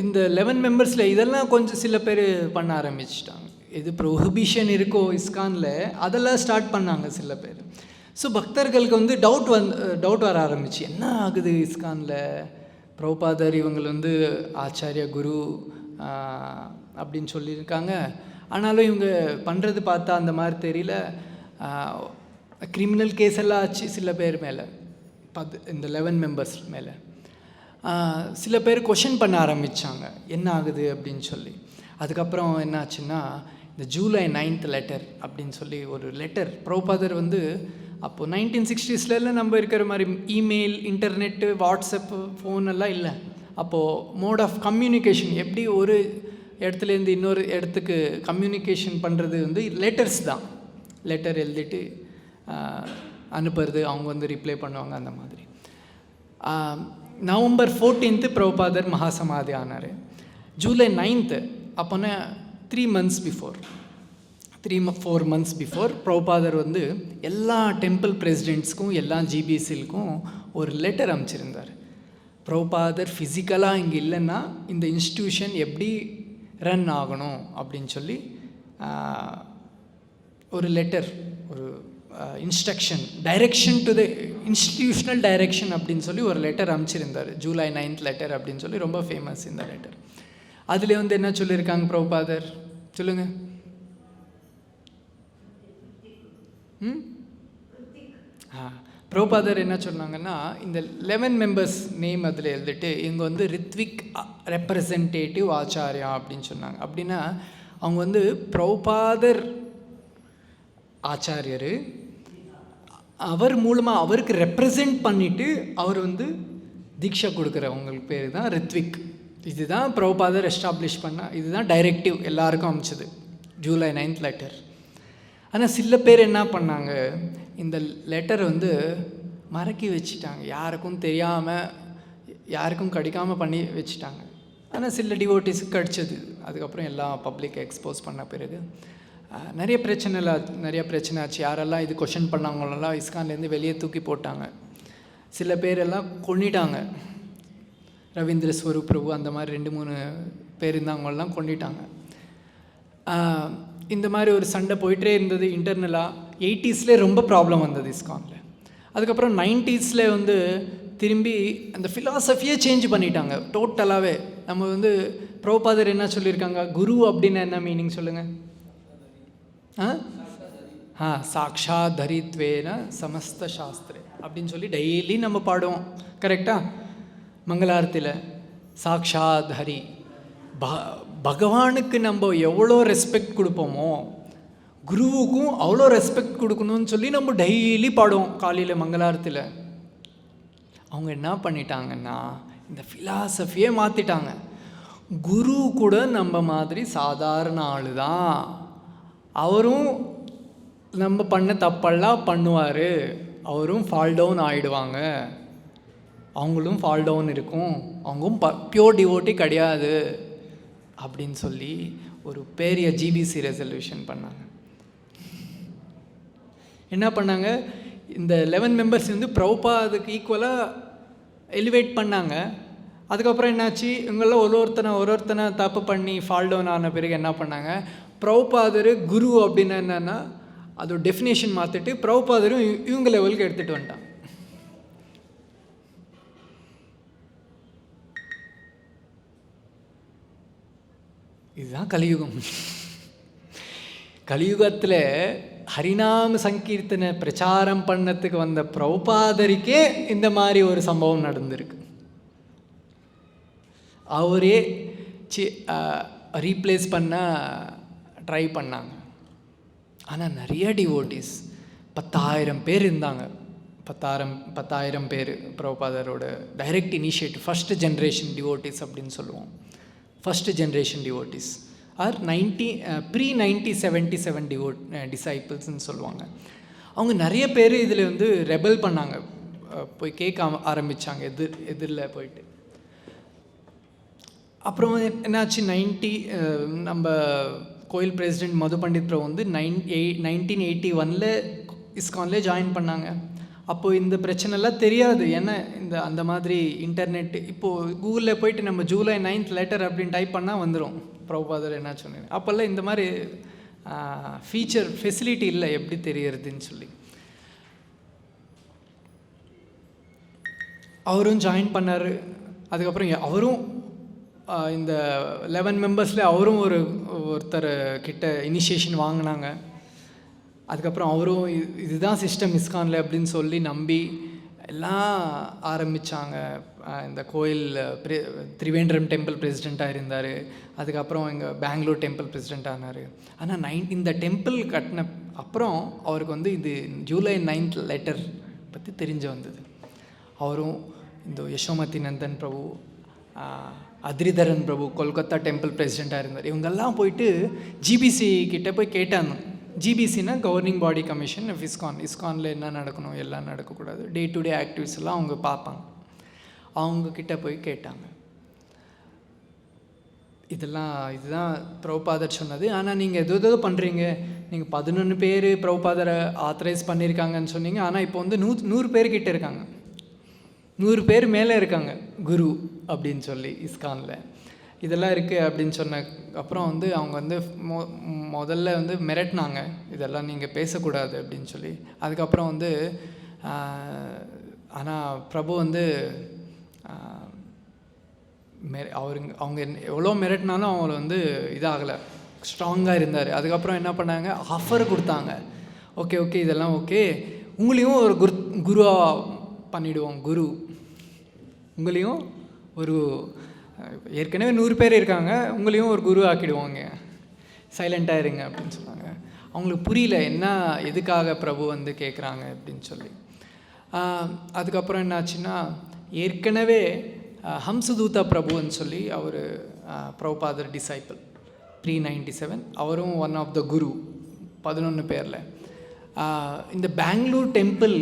இந்த 11 மெம்பர்ஸில் இதெல்லாம் கொஞ்சம் சில பேர் பண்ண ஆரம்பிச்சிட்டாங்க. எது ப்ரொஹிபிஷன் இருக்கோ இஸ்கானில் அதெல்லாம் ஸ்டார்ட் பண்ணாங்க சில பேர். ஸோ பக்தர்களுக்கு வந்து டவுட் வர ஆரம்பிச்சு, என்ன ஆகுது இஸ்கானில், பிரபுபாதர் இவங்க வந்து ஆச்சாரிய குரு அப்படின்னு சொல்லியிருக்காங்க, ஆனாலும் இவங்க பண்ணுறது பார்த்தா அந்த மாதிரி தெரியல. கிரிமினல் கேஸ் எல்லாம் ஆச்சு சில பேர் மேலே, இந்த 11 மெம்பர்ஸ் மேலே. சில பேர் கொஷின் பண்ண ஆரம்பித்தாங்க என்ன ஆகுது அப்படின்னு சொல்லி. அதுக்கப்புறம் என்ன ஆச்சுன்னா இந்த ஜூலை 9th லெட்டர் அப்படின்னு சொல்லி ஒரு லெட்டர் பிரபுபாதர் வந்து அப்போது 1960s நம்ம இருக்கிற மாதிரி இமெயில், இன்டர்நெட்டு, வாட்ஸ்அப்பு, ஃபோனெல்லாம் இல்லை. அப்போது மோட் ஆஃப் கம்யூனிகேஷன் எப்படி ஒரு இடத்துலேருந்து இன்னொரு இடத்துக்கு கம்யூனிகேஷன் பண்ணுறது வந்து லெட்டர்ஸ் தான். லெட்டர் எழுதிட்டு அனுப்புறது, அவங்க வந்து ரிப்ளை பண்ணுவாங்க அந்த மாதிரி. நவம்பர் 14th பிரபுபாதர் மகாசமாதி ஆனார். ஜூலை 9th அப்போனா 3 months பிஃபோர் 3-4 months பிஃபோர் பிரபுபாதர் வந்து எல்லா டெம்பிள் பிரசிடெண்ட்ஸ்க்கும் எல்லா ஜிபிசிலுக்கும் ஒரு லெட்டர் அனுப்பிச்சிருந்தார். பிரபுபாதர் ஃபிசிக்கலாக இங்கே இல்லைன்னா இந்த இன்ஸ்டியூஷன் எப்படி ரன் ஆகணும் அப்படின்னு சொல்லி ஒரு லெட்டர், ஒரு instruction, direction to the institutional direction அப்படின்னு சொல்லி ஒரு லெட்டர் அனுப்பிச்சிருந்தார். ஜூலை 9th லெட்டர் அப்படின்னு சொல்லி ரொம்ப ஃபேமஸ் இந்த லெட்டர். அதில் வந்து என்ன சொல்லியிருக்காங்க பிரபுபாதர் சொல்லுங்கள். பிரபுபாதர் என்ன சொன்னாங்கன்னா இந்த 11 மெம்பர்ஸ் நேம் அதில் எழுதிட்டு இவங்க வந்து ரித்விக் ரெப்ரசன்டேட்டிவ் ஆச்சாரியா அப்படின்னு சொன்னாங்க. அப்படின்னா அவங்க வந்து பிரபுபாதர் ஆச்சாரியர், அவர் மூலமாக அவருக்கு ரெப்ரசன்ட் பண்ணிவிட்டு அவர் வந்து தீட்சா கொடுக்குறவங்களுக்கு பேர் தான் ரித்விக். இதுதான் பிரபுபாதர் எஸ்டாப்ளிஷ் பண்ணால், இதுதான் டைரெக்டிவ் எல்லாருக்கும் அமிச்சது ஜூலை 9th லெட்டர். ஆனால் சில பேர் என்ன பண்ணாங்க, இந்த லெட்டர் வந்து மறக்கி வச்சுட்டாங்க, யாருக்கும் தெரியாமல் யாருக்கும் கிடைக்காமல் பண்ணி வச்சுட்டாங்க. ஆனால் சில டிவோட்டிஸுக்கு கிடச்சிது. அதுக்கப்புறம் எல்லாம் பப்ளிக் எக்ஸ்போஸ் பண்ண பிறகு நிறைய பிரச்சனை ஆச்சு. யாரெல்லாம் இது கொஷின் பண்ணாங்களெல்லாம் இஸ்கான்லேருந்து வெளியே தூக்கி போட்டாங்க. சில பேரெல்லாம் கொன்னிட்டாங்க. ரவீந்திர ஸ்வரூப் பிரபு அந்த மாதிரி 2-3 பேர் இருந்தாங்கலாம் கொன்னிட்டாங்க. இந்த மாதிரி ஒரு சண்டை போயிட்டே இருந்தது இன்டர்னலாக. 80s ரொம்ப ப்ராப்ளம் வந்தது இஸ்கானில். அதுக்கப்புறம் 90s வந்து திரும்பி அந்த ஃபிலாசபியே சேஞ்ச் பண்ணிட்டாங்க டோட்டலாகவே. நம்ம வந்து பிரபுபாதர் என்ன சொல்லியிருக்காங்க, குரு அப்படின்னு என்ன மீனிங் சொல்லுங்கள்? சாக்ஷா தரித்வேன சமஸ்த சாஸ்திரே அப்படின்னு சொல்லி டெய்லி நம்ம பாடுவோம், கரெக்டாக? மங்களாரத்தில் சாக்ஷாத் ஹரி, பகவானுக்கு நம்ம எவ்வளோ ரெஸ்பெக்ட் கொடுப்போமோ குருவுக்கும் அவ்வளோ ரெஸ்பெக்ட் கொடுக்கணும்னு சொல்லி நம்ம டெய்லி பாடுவோம் காலையில் மங்களாரத்தில். அவங்க என்ன பண்ணிட்டாங்கன்னா இந்த ஃபிலாசபியே மாற்றிட்டாங்க. குரு கூட நம்ம மாதிரி சாதாரண ஆள் தான், அவரும் நம்ம பண்ண தப்பெல்லாம் பண்ணுவார், அவரும் ஃபால் டவுன் ஆகிடுவாங்க, அவங்களும் ஃபால் டவுன் இருக்கும், அவங்களும் பியோர் டிவோட்டி கிடையாது அப்படின்னு சொல்லி ஒரு பெரிய ஜிபிசி ரெசல்யூஷன் பண்ணாங்க. என்ன பண்ணாங்க, இந்த 11 மெம்பர்ஸ் வந்து பிரபுபாதுக்கு ஈக்குவலாக எலிவேட் பண்ணாங்க. அதுக்கப்புறம் என்னாச்சு, இவங்களாம் ஒருத்தனை தப்பு பண்ணி ஃபால் டவுன் ஆன பிறகு என்ன பண்ணாங்க, பிரபுபாதர் குரு அப்படின்னு என்னென்னா அதோட டெஃபினேஷன் மாற்றிட்டு பிரபுபாதரும் இவங்க லெவலுக்கு எடுத்துகிட்டு வந்துட்டாங்க. இதுதான் கலியுகம். கலியுகத்தில் ஹரிநாம சங்கீர்த்தனை பிரச்சாரம் பண்ணத்துக்கு வந்த பிரபுபாதருக்கே இந்த மாதிரி ஒரு சம்பவம் நடந்திருக்கு. அவரே ரீப்ளேஸ் பண்ண ட்ரை பண்ணாங்க. ஆனால் நிறைய டிவோட்டிஸ் 10,000 பேர் இருந்தாங்க. 10,000 பேர் பிரபுபாதரோட direct initiative, first generation devotees அப்படின்னு சொல்லுவோம். First generation devotees are pre-1977 டிசைபிள்ஸ்ன்னு சொல்லுவாங்க. அவங்க நிறைய பேர் இதில் வந்து ரெபல் பண்ணாங்க, போய் கேட்க ஆரம்பித்தாங்க எதிரில் போயிட்டு. அப்புறம் என்னாச்சு, நம்ம கோயில் பிரசிடெண்ட் மது பண்டித் பிரபு வந்து 1981 இஸ்கான்லேயே ஜாயின் பண்ணாங்க. அப்போது இந்த பிரச்சனைலாம் தெரியாது, ஏன்னா அந்த மாதிரி இன்டர்நெட் இப்போது கூகுளில் போயிட்டு நம்ம July 9th லெட்டர் அப்படின்னு டைப் பண்ணால் வந்துடும் பிரபுபாதர் என்ன சொன்னேன். அப்போல்லாம் இந்த மாதிரி ஃபெசிலிட்டி இல்லை, எப்படி தெரியறதுன்னு சொல்லி. அவரும் ஜாயின் பண்ணார். அதுக்கப்புறம் அவரும் இந்த 11 மெம்பர்ஸில் அவரும் ஒருத்தர் கிட்ட இனிஷியேஷன் வாங்கினாங்க. அதுக்கப்புறம் அவரும் இதுதான் சிஸ்டம் இஸ்கானில் அப்படின்னு சொல்லி நம்பி எல்லாம் ஆரம்பித்தாங்க. இந்த கோயில் திரிவேண்டரம் டெம்பிள் பிரசிடெண்ட்டாக இருந்தார். அதுக்கப்புறம் எங்கள் பெங்களூர் டெம்பிள் பிரசிடெண்ட் ஆனார். ஆனால் இந்த டெம்பிள் கட்டின அப்புறம் அவருக்கு வந்து இது July 9th லெட்டர் பற்றி தெரிஞ்சு வந்தது. அவரும் இந்த யசோமதி நந்தன் பிரபு, அத்ரிதரன் பிரபு கொல்கத்தா டெம்பிள் பிரசிடெண்ட்டாக இருந்தார். இவங்கெல்லாம் போயிட்டு ஜிபிசி கிட்டே போய் கேட்டாங்க. ஜிபிசினா கவர்னிங் பாடி கமிஷன் ஆஃப் இஸ்கானில் என்ன நடக்கணும், எல்லாம் நடக்கக்கூடாது, டே டு டே ஆக்டிவிட்டிஸ் எல்லாம் அவங்க பார்ப்பாங்க. அவங்கக்கிட்ட போய் கேட்டாங்க. இதுதான் பிரபுபாதர் சொன்னது. ஆனால் நீங்கள் எதோ பண்ணுறீங்க, நீங்கள் 11 பேர் பிரபுபாதரை ஆத்தரைஸ் பண்ணியிருக்காங்கன்னு சொன்னீங்க. ஆனால் இப்போ வந்து 100 பேர்கிட்ட இருக்காங்க, 100 பேர் மேலே இருக்காங்க குரு அப்படின்னு சொல்லி இஸ்கானில். இதெல்லாம் இருக்குது அப்படின்னு சொன்ன அப்புறம் வந்து அவங்க வந்து முதல்ல வந்து மிரட்டினாங்க, இதெல்லாம் நீங்கள் பேசக்கூடாது அப்படின்னு சொல்லி. அதுக்கப்புறம் வந்து ஆனால் பிரபு வந்து அவங்க எவ்வளோ மிரட்டினாலும் அவங்கள வந்து இதாகலை, ஸ்ட்ராங்காக இருந்தார். அதுக்கப்புறம் என்ன பண்ணாங்க, ஆஃபர் கொடுத்தாங்க. ஓகே இதெல்லாம் ஓகே, உங்களையும் ஒரு குருவாக பண்ணிவிடுவோம், உங்களையும் ஒரு ஏற்கனவே 100 பேர் இருக்காங்க, உங்களையும் ஒரு குரு ஆக்கிடுவாங்க, சைலண்ட்டாக இருங்க அப்படின்னு சொன்னாங்க. அவங்களுக்கு புரியல என்ன எதுக்காக பிரபு வந்து கேட்குறாங்க அப்படின்னு சொல்லி. அதுக்கப்புறம் என்னாச்சுன்னா, ஏற்கனவே ஹம்சதூதா பிரபுன்னு சொல்லி அவர் பிரபுபாதர் டிசைபிள் pre-97, அவரும் ஒன் ஆஃப் த குரு 11 பேரில். இந்த பெங்களூர் டெம்பிள்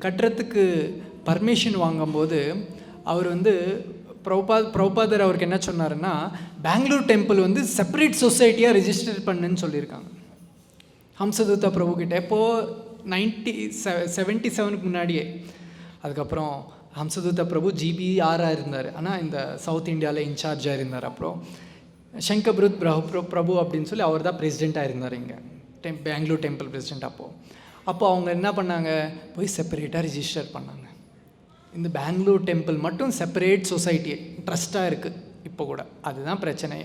கட்டுறதுக்கு பர்மிஷன் வாங்கும்போது அவர் வந்து பிரபுபாதர் அவருக்கு என்ன சொன்னாருன்னா, பெங்களூர் டெம்பிள் வந்து செப்பரேட் சொசைட்டியாக ரெஜிஸ்டர் பண்ணுன்னு சொல்லியிருக்காங்க ஹம்சதூதா பிரபுக்கிட்ட. இப்போது 1977 முன்னாடியே. அதுக்கப்புறம் ஹம்சதூதா பிரபு GBR இருந்தார், ஆனால் இந்த சவுத் இந்தியாவில் இன்சார்ஜாக இருந்தார். அப்புறம் சங்கர்புத் பிரபு அப்படின்னு சொல்லி அவர் தான் பிரசிடெண்ட்டாக இருந்தார் இங்கே பெங்களூர் டெம்பிள் பிரசிடெண்ட். அப்போது அவங்க என்ன பண்ணாங்க, போய் செப்பரேட்டாக ரிஜிஸ்டர் பண்ணாங்க. இந்த பெங்களூர் டெம்பிள் மட்டும் செப்பரேட் சொசைட்டி ட்ரஸ்ட்டாக இருக்குது இப்போ கூட, அதுதான் பிரச்சனை.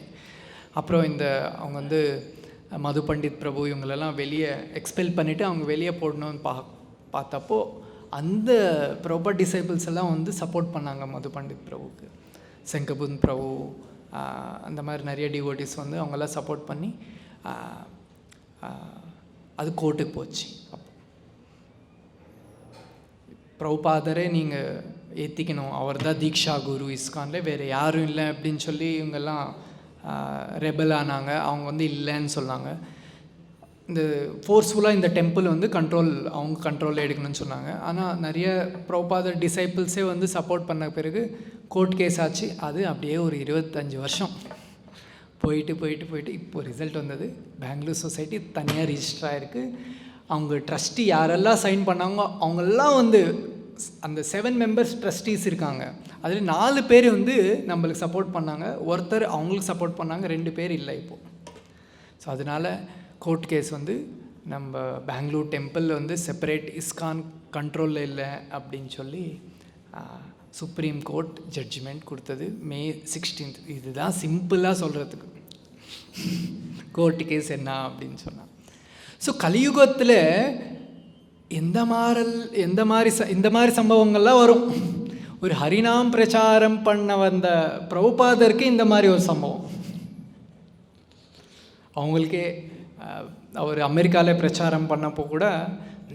அப்புறம் அவங்க வந்து மது பண்டித் பிரபு இவங்களெல்லாம் வெளியே எக்ஸ்பெல் பண்ணிவிட்டு அவங்க வெளியே போடணும்னு பார்த்தப்போ அந்த ப்ராப்பர் டிசைபிள்ஸ் எல்லாம் வந்து சப்போர்ட் பண்ணாங்க மது பண்டித் பிரபுவுக்கு. சங்கர்புத் பிரபு அந்த மாதிரி நிறைய டிவோட்டிஸ் வந்து அவங்கெல்லாம் சப்போர்ட் பண்ணி அது கோர்ட்டுக்கு போச்சு. அப்போ பிரபுபாதரே நீங்கள் ஏற்றிக்கணும், அவர் தான் தீக்ஷா குரு இஸ்கானில், வேறு யாரும் இல்லை அப்படின்னு சொல்லி இவங்கெல்லாம் ரெபல் ஆனாங்க. அவங்க வந்து இல்லைன்னு சொன்னாங்க. இந்த ஃபோர்ஸ்ஃபுல்லாக இந்த டெம்பிள் வந்து அவங்க கண்ட்ரோலில் எடுக்கணும்னு சொன்னாங்க. ஆனால் நிறைய பிரபுபாதர் டிசைபிள்ஸே வந்து சப்போர்ட் பண்ண பிறகு கோர்ட் கேஸ் ஆச்சு. அது அப்படியே ஒரு 25 வருஷம் போயிட்டு இப்போ ரிசல்ட் வந்தது. பெங்களூர் சொசைட்டி தனியாக ரிஜிஸ்டர் ஆகிருக்கு. அவங்க ட்ரஸ்டி யாரெல்லாம் சைன் பண்ணாங்க அவங்கெல்லாம் வந்து அந்த 7 மெம்பர்ஸ் ட்ரஸ்டீஸ் இருக்காங்க. அதில் 4 பேர் வந்து நம்மளுக்கு சப்போர்ட் பண்ணாங்க, ஒருத்தர் அவங்களுக்கு சப்போர்ட் பண்ணாங்க, 2 பேர் இல்லை இப்போது. ஸோ அதனால் கோர்ட் கேஸ் வந்து நம்ம பெங்களூர் டெம்பிள் வந்து செப்பரேட் இஸ்கான் கண்ட்ரோலில் இல்லை அப்படின்னு சொல்லி சுப்ரீம் கோர்ட் ஜட்ஜ்மெண்ட் கொடுத்தது May 16th. இதுதான் சிம்பிளாக சொல்கிறதுக்கு கோர்ட்டு கேஸ் என்ன அப்படின்னு சொன்னான். ஸோ கலியுகத்தில் இந்த மாதிரி சம்பவங்கள்லாம் வரும். ஒரு ஹரிநாம் பிரச்சாரம் பண்ண வந்த பிரபுபாதருக்கு இந்த மாதிரி ஒரு சம்பவம். அவங்களுக்கே அவர் அமெரிக்காவில் பிரச்சாரம் பண்ணப்போ கூட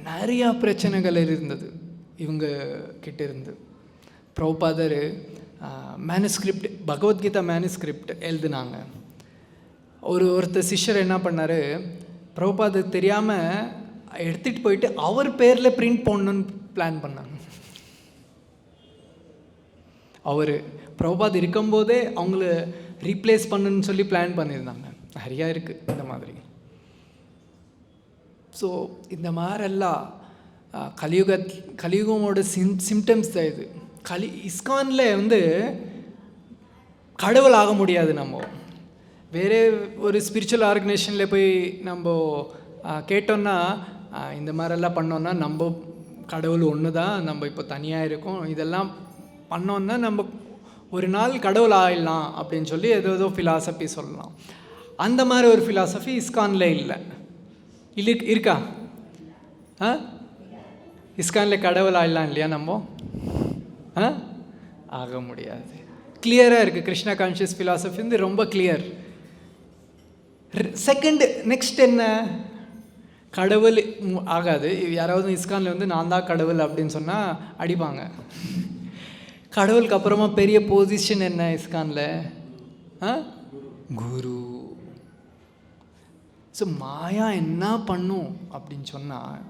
நிறையா பிரச்சனைகள் இருந்தது இவங்க கிட்ட இருந்து. பிரபுபாதர் மேனுஸ்கிரிப்ட், பகவத்கீதா மேனுஸ்கிரிப்ட் எழுதினாங்க. ஒருத்தர் சிஷ்யர் என்ன பண்ணார், பிரபுபாதர் தெரியாமல் எடுத்துகிட்டு போயிட்டு அவர் பேரில் பிரிண்ட் போடணுன்னு பிளான் பண்ணாங்க. அவர் பிரபுபாத் இருக்கும்போதே அவங்கள ரீப்ளேஸ் பண்ணணுன்னு சொல்லி பிளான் பண்ணியிருந்தாங்க. நிறையா இருக்குது இந்த மாதிரி. ஸோ இந்த மாதிரிலாம் கலியுகமோட சிம்டம்ஸ் தான் இது. இஸ்கானில் வந்து கடவுள் ஆக முடியாது. நம்ம வேறு ஒரு ஸ்பிரிச்சுவல் ஆர்கனைசேஷனில் போய் நம்ம கேட்டோன்னா இந்த மாதிரிலாம் பண்ணோன்னா நம்ம கடவுள் ஒன்று தான், நம்ம இப்போ தனியாக இருக்கோம், இதெல்லாம் பண்ணோன்னா நம்ம ஒரு நாள் கடவுள் ஆயிடலாம் அப்படின்னு சொல்லி ஏதோ ஃபிலாசபி சொல்லலாம். அந்த மாதிரி ஒரு ஃபிலாசபி இஸ்கானில் இல்லை. இருக்கா? இஸ்கானில் கடவுள் ஆயிடலாம் இல்லையா? நம்ம ஆக முடியாது. கிளியராக இருக்குது. கிருஷ்ணா கான்ஷியஸ் ஃபிலாசபி வந்து ரொம்ப கிளியர். நெக்ஸ்ட் என்ன? கடவுள் ஆகாது. யாராவது இஸ்கானில் வந்து நான் தான் கடவுள் அப்படின்னு சொன்னால் அடிப்பாங்க. கடவுளுக்கு அப்புறமா பெரிய பொசிஷன் என்ன இஸ்கானில்? குரு. ஸோ மாயா என்ன பண்ணும் அப்படின்னு சொன்னால்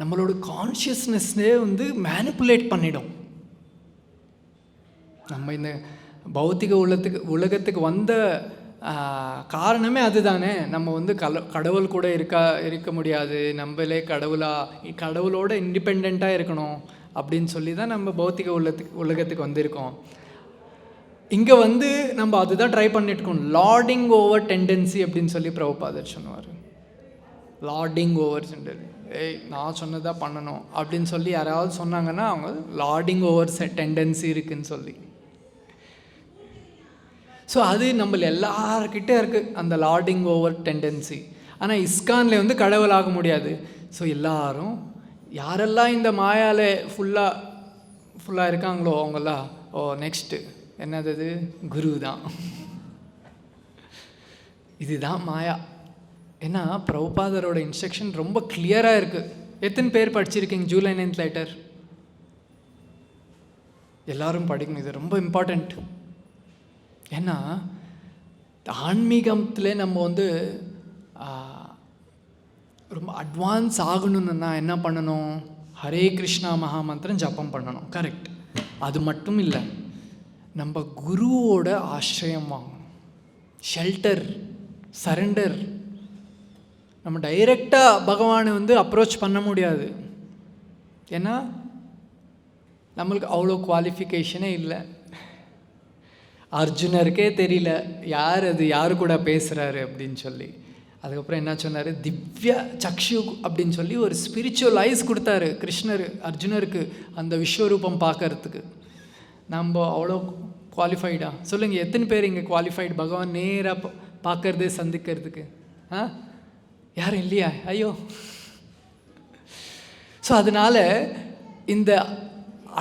நம்மளோட கான்ஷியஸ்னஸ்னே வந்து மேனிப்புலேட் பண்ணிடும். நம்ம இந்த பௌத்திக உலகத்துக்கு வந்த காரணமே அதுதானே. நம்ம வந்து கடவுள் கூட இருக்க முடியாது, நம்மளே கடவுளோட இண்டிபெண்ட்டாக இருக்கணும் அப்படின்னு சொல்லி தான் நம்ம பௌத்திக உலகத்துக்கு வந்திருக்கோம். இங்கே வந்து நம்ம அதுதான் ட்ரை பண்ணிட்டுருக்கோம். லார்டிங் ஓவர் டெண்டன்சி அப்படின்னு சொல்லி பிரபுபாதர் சொன்னார். லார்டிங் ஓவர் நான் சொன்னதாக பண்ணணும் அப்படின்னு சொல்லி யாராவது சொன்னாங்கன்னா அவங்க லார்டிங் ஓவர் டெண்டன்சி இருக்குன்னு சொல்லி. ஸோ அது நம்மள எல்லார்கிட்டே இருக்குது அந்த லார்டிங் ஓவர் டெண்டன்சி. ஆனால் இஸ்கானில் வந்து கடவுள் ஆக முடியாது. ஸோ எல்லாரும் யாரெல்லாம் இந்த மாயால் ஃபுல்லாக இருக்காங்களோ அவங்கெல்லாம் நெக்ஸ்ட்டு என்னது? குரு தான். இதுதான் மாயா. ஏன்னா பிரபுபாதரோட இன்ஸ்ட்ரக்ஷன் ரொம்ப கிளியராக இருக்குது. எத்தனை பேர் படிச்சிருக்கீங்க ஜூலை 9th லெட்டர்? எல்லாரும் படிக்கணும், இது ரொம்ப இம்பார்ட்டண்ட். ஏன்னா ஆன்மீகத்தில் நம்ம வந்து ரொம்ப அட்வான்ஸ் ஆகணும்னா என்ன பண்ணணும்? ஹரே கிருஷ்ணா மகாமந்திரம் ஜபம் பண்ணணும். கரெக்ட். அது மட்டும் இல்லை, நம்ம குருவோட ஆசிரியம் வாங்கணும். Shelter, surrender. நம்ம டைரெக்டாக பகவானை வந்து அப்ரோச் பண்ண முடியாது. ஏன்னா நம்மளுக்கு அவ்வளோ குவாலிஃபிகேஷனே இல்லை. அர்ஜுனருக்கே தெரியல யார் அது, யாரு கூட பேசுகிறாரு அப்படின்னு சொல்லி. அதுக்கப்புறம் என்ன சொன்னார், திவ்ய சக்ஷு அப்படின்னு சொல்லி ஒரு ஸ்பிரிச்சுவல் ஐஸ் கொடுத்தாரு கிருஷ்ணர் அர்ஜுனருக்கு அந்த விஸ்வரூபம் பார்க்கறதுக்கு. நம்ம அவ்வளோ குவாலிஃபைடா சொல்லுங்கள்? எத்தனை பேர் இங்கே குவாலிஃபைடு பகவான் நேராக பார்க்கறது சந்திக்கிறதுக்கு? யாரும் இல்லையா? ஐயோ. ஸோ அதனால் இந்த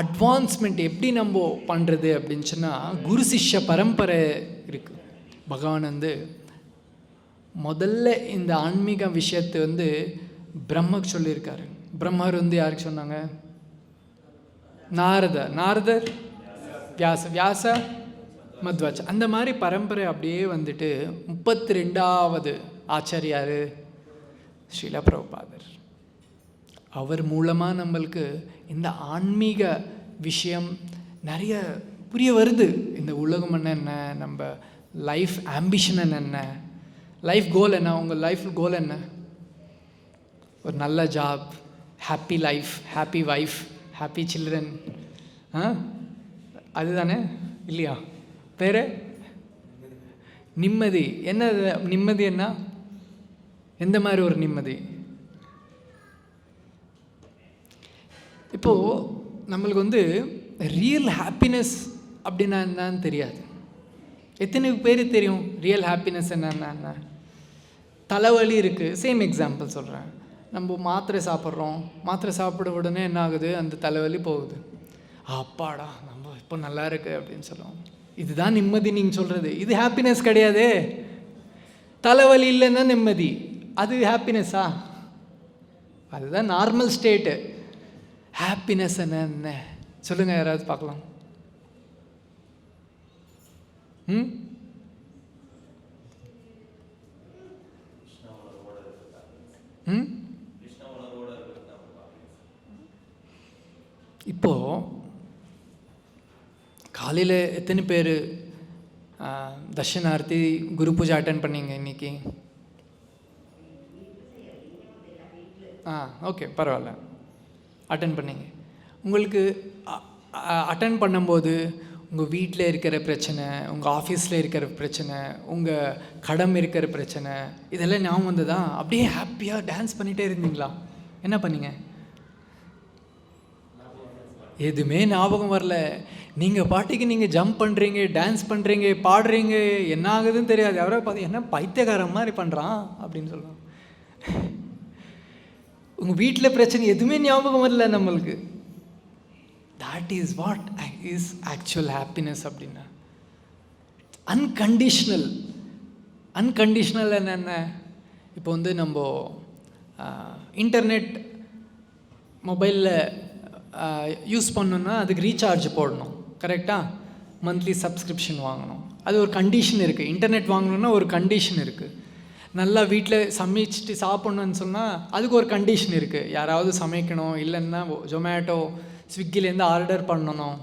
அட்வான்ஸ்மெண்ட் எப்படி நம்ம பண்ணுறது அப்படின்னு சொன்னால், குரு சிஷ்ய பரம்பரை இருக்குது. பகவான் வந்து முதல்ல இந்த ஆன்மீக விஷயத்தை வந்து பிரம்மக்கு சொல்லியிருக்காரு. பிரம்மர் வந்து யாருக்கு சொன்னாங்க? நாரதர், வியாச, மத்வாச்ச. அந்த மாதிரி பரம்பரை அப்படியே வந்துட்டு 32வது ஆச்சாரியார் ஸ்ரீல பிரபுபாதர். அவர் மூலமாக நம்மளுக்கு இந்த ஆன்மீக விஷயம் நிறைய புரிய வருது. இந்த உலகம் என்ன, நம்ம லைஃப் ஆம்பிஷன் என்ன, லைஃப் கோல் என்ன, உங்கள் லைஃப் கோல் என்ன? ஒரு நல்ல job, happy life, happy wife, happy children, அதுதானே இல்லையா? வேறு நிம்மதி என்ன? நிம்மதி என்ன? எந்த மாதிரி ஒரு நிம்மதி? இப்போது நம்மளுக்கு வந்து ரியல் ஹாப்பினஸ் அப்படின்னா என்னன்னு தெரியாது. எத்தனை பேர் தெரியும் ரியல் ஹாப்பினஸ் என்னென்ன? தலைவலி இருக்குது, சேம் எக்ஸாம்பிள் சொல்கிறேன். நம்ம மாத்திரை சாப்பிட்றோம், மாத்திரை சாப்பிட உடனே என்ன ஆகுது, அந்த தலைவலி போகுது. அப்பாடா நம்ம இப்போ நல்லா இருக்கு அப்படின்னு சொல்லுவோம். இதுதான் நிம்மதி நீங்கள் சொல்கிறது. இது ஹாப்பினஸ் கிடையாதே. தலைவலி இல்லைன்னா நிம்மதி, அது ஹாப்பினஸ்ஸா? அதுதான் நார்மல் ஸ்டேட்டு. ஹாப்பினஸ் என்ன சொல்லுங்கள், யாராவது பார்க்கலாம். இப்போது காலையில் எத்தனை பேர் தட்சிணார்த்தி குரு பூஜை அட்டன் பண்ணீங்க இன்னைக்கு? ஓகே, பரவாயில்ல, அட்டன் பண்ணீங்க. உங்களுக்கு அட்டன் பண்ணும்போது உங்கள் வீட்டில் இருக்கிற பிரச்சனை, உங்கள் ஆஃபீஸில் இருக்கிற பிரச்சனை, உங்கள் கடன் இருக்கிற பிரச்சனை, இதெல்லாம் ஞாபகம் வந்ததா? அப்படியே ஹாப்பியாக டான்ஸ் பண்ணிகிட்டே இருந்தீங்களா? என்ன பண்ணீங்க? எதுவுமே ஞாபகம் வரல. நீங்கள் பாட்டுக்கு நீங்கள் ஜம்ப் பண்ணுறீங்க, டான்ஸ் பண்ணுறீங்க, பாடுறீங்க, என்ன ஆகுதுன்னு தெரியாது. யாரோ பார்த்து என்ன பைத்தியக்காரன் மாதிரி பண்ணுறான் அப்படின்னு சொல்லுவாங்க. உங்கள் வீட்டில் பிரச்சனை எதுவுமே ஞாபகம் வரல நம்மளுக்கு. that is what is actual happiness அப்படின்னா. அன்கண்டிஷ்னல் என்னென்ன? இப்போ வந்து நம்ம இன்டர்நெட் மொபைலில் யூஸ் பண்ணணுன்னா அதுக்கு ரீசார்ஜ் போடணும், கரெக்டாக? மந்த்லி சப்ஸ்கிரிப்ஷன் வாங்கணும், அது ஒரு கண்டிஷன் இருக்குது. இன்டர்நெட் வாங்கணுன்னா ஒரு கண்டிஷன் இருக்குது. நல்லா வீட்டில் சமைச்சிட்டு சாப்பிட்ணுன்னு சொன்னால் அதுக்கு ஒரு கண்டிஷன் இருக்குது. யாராவது சமைக்கணும், இல்லைன்னா ஜொமேட்டோ ஸ்விக்கிலேருந்து ஆர்டர் பண்ணணும்,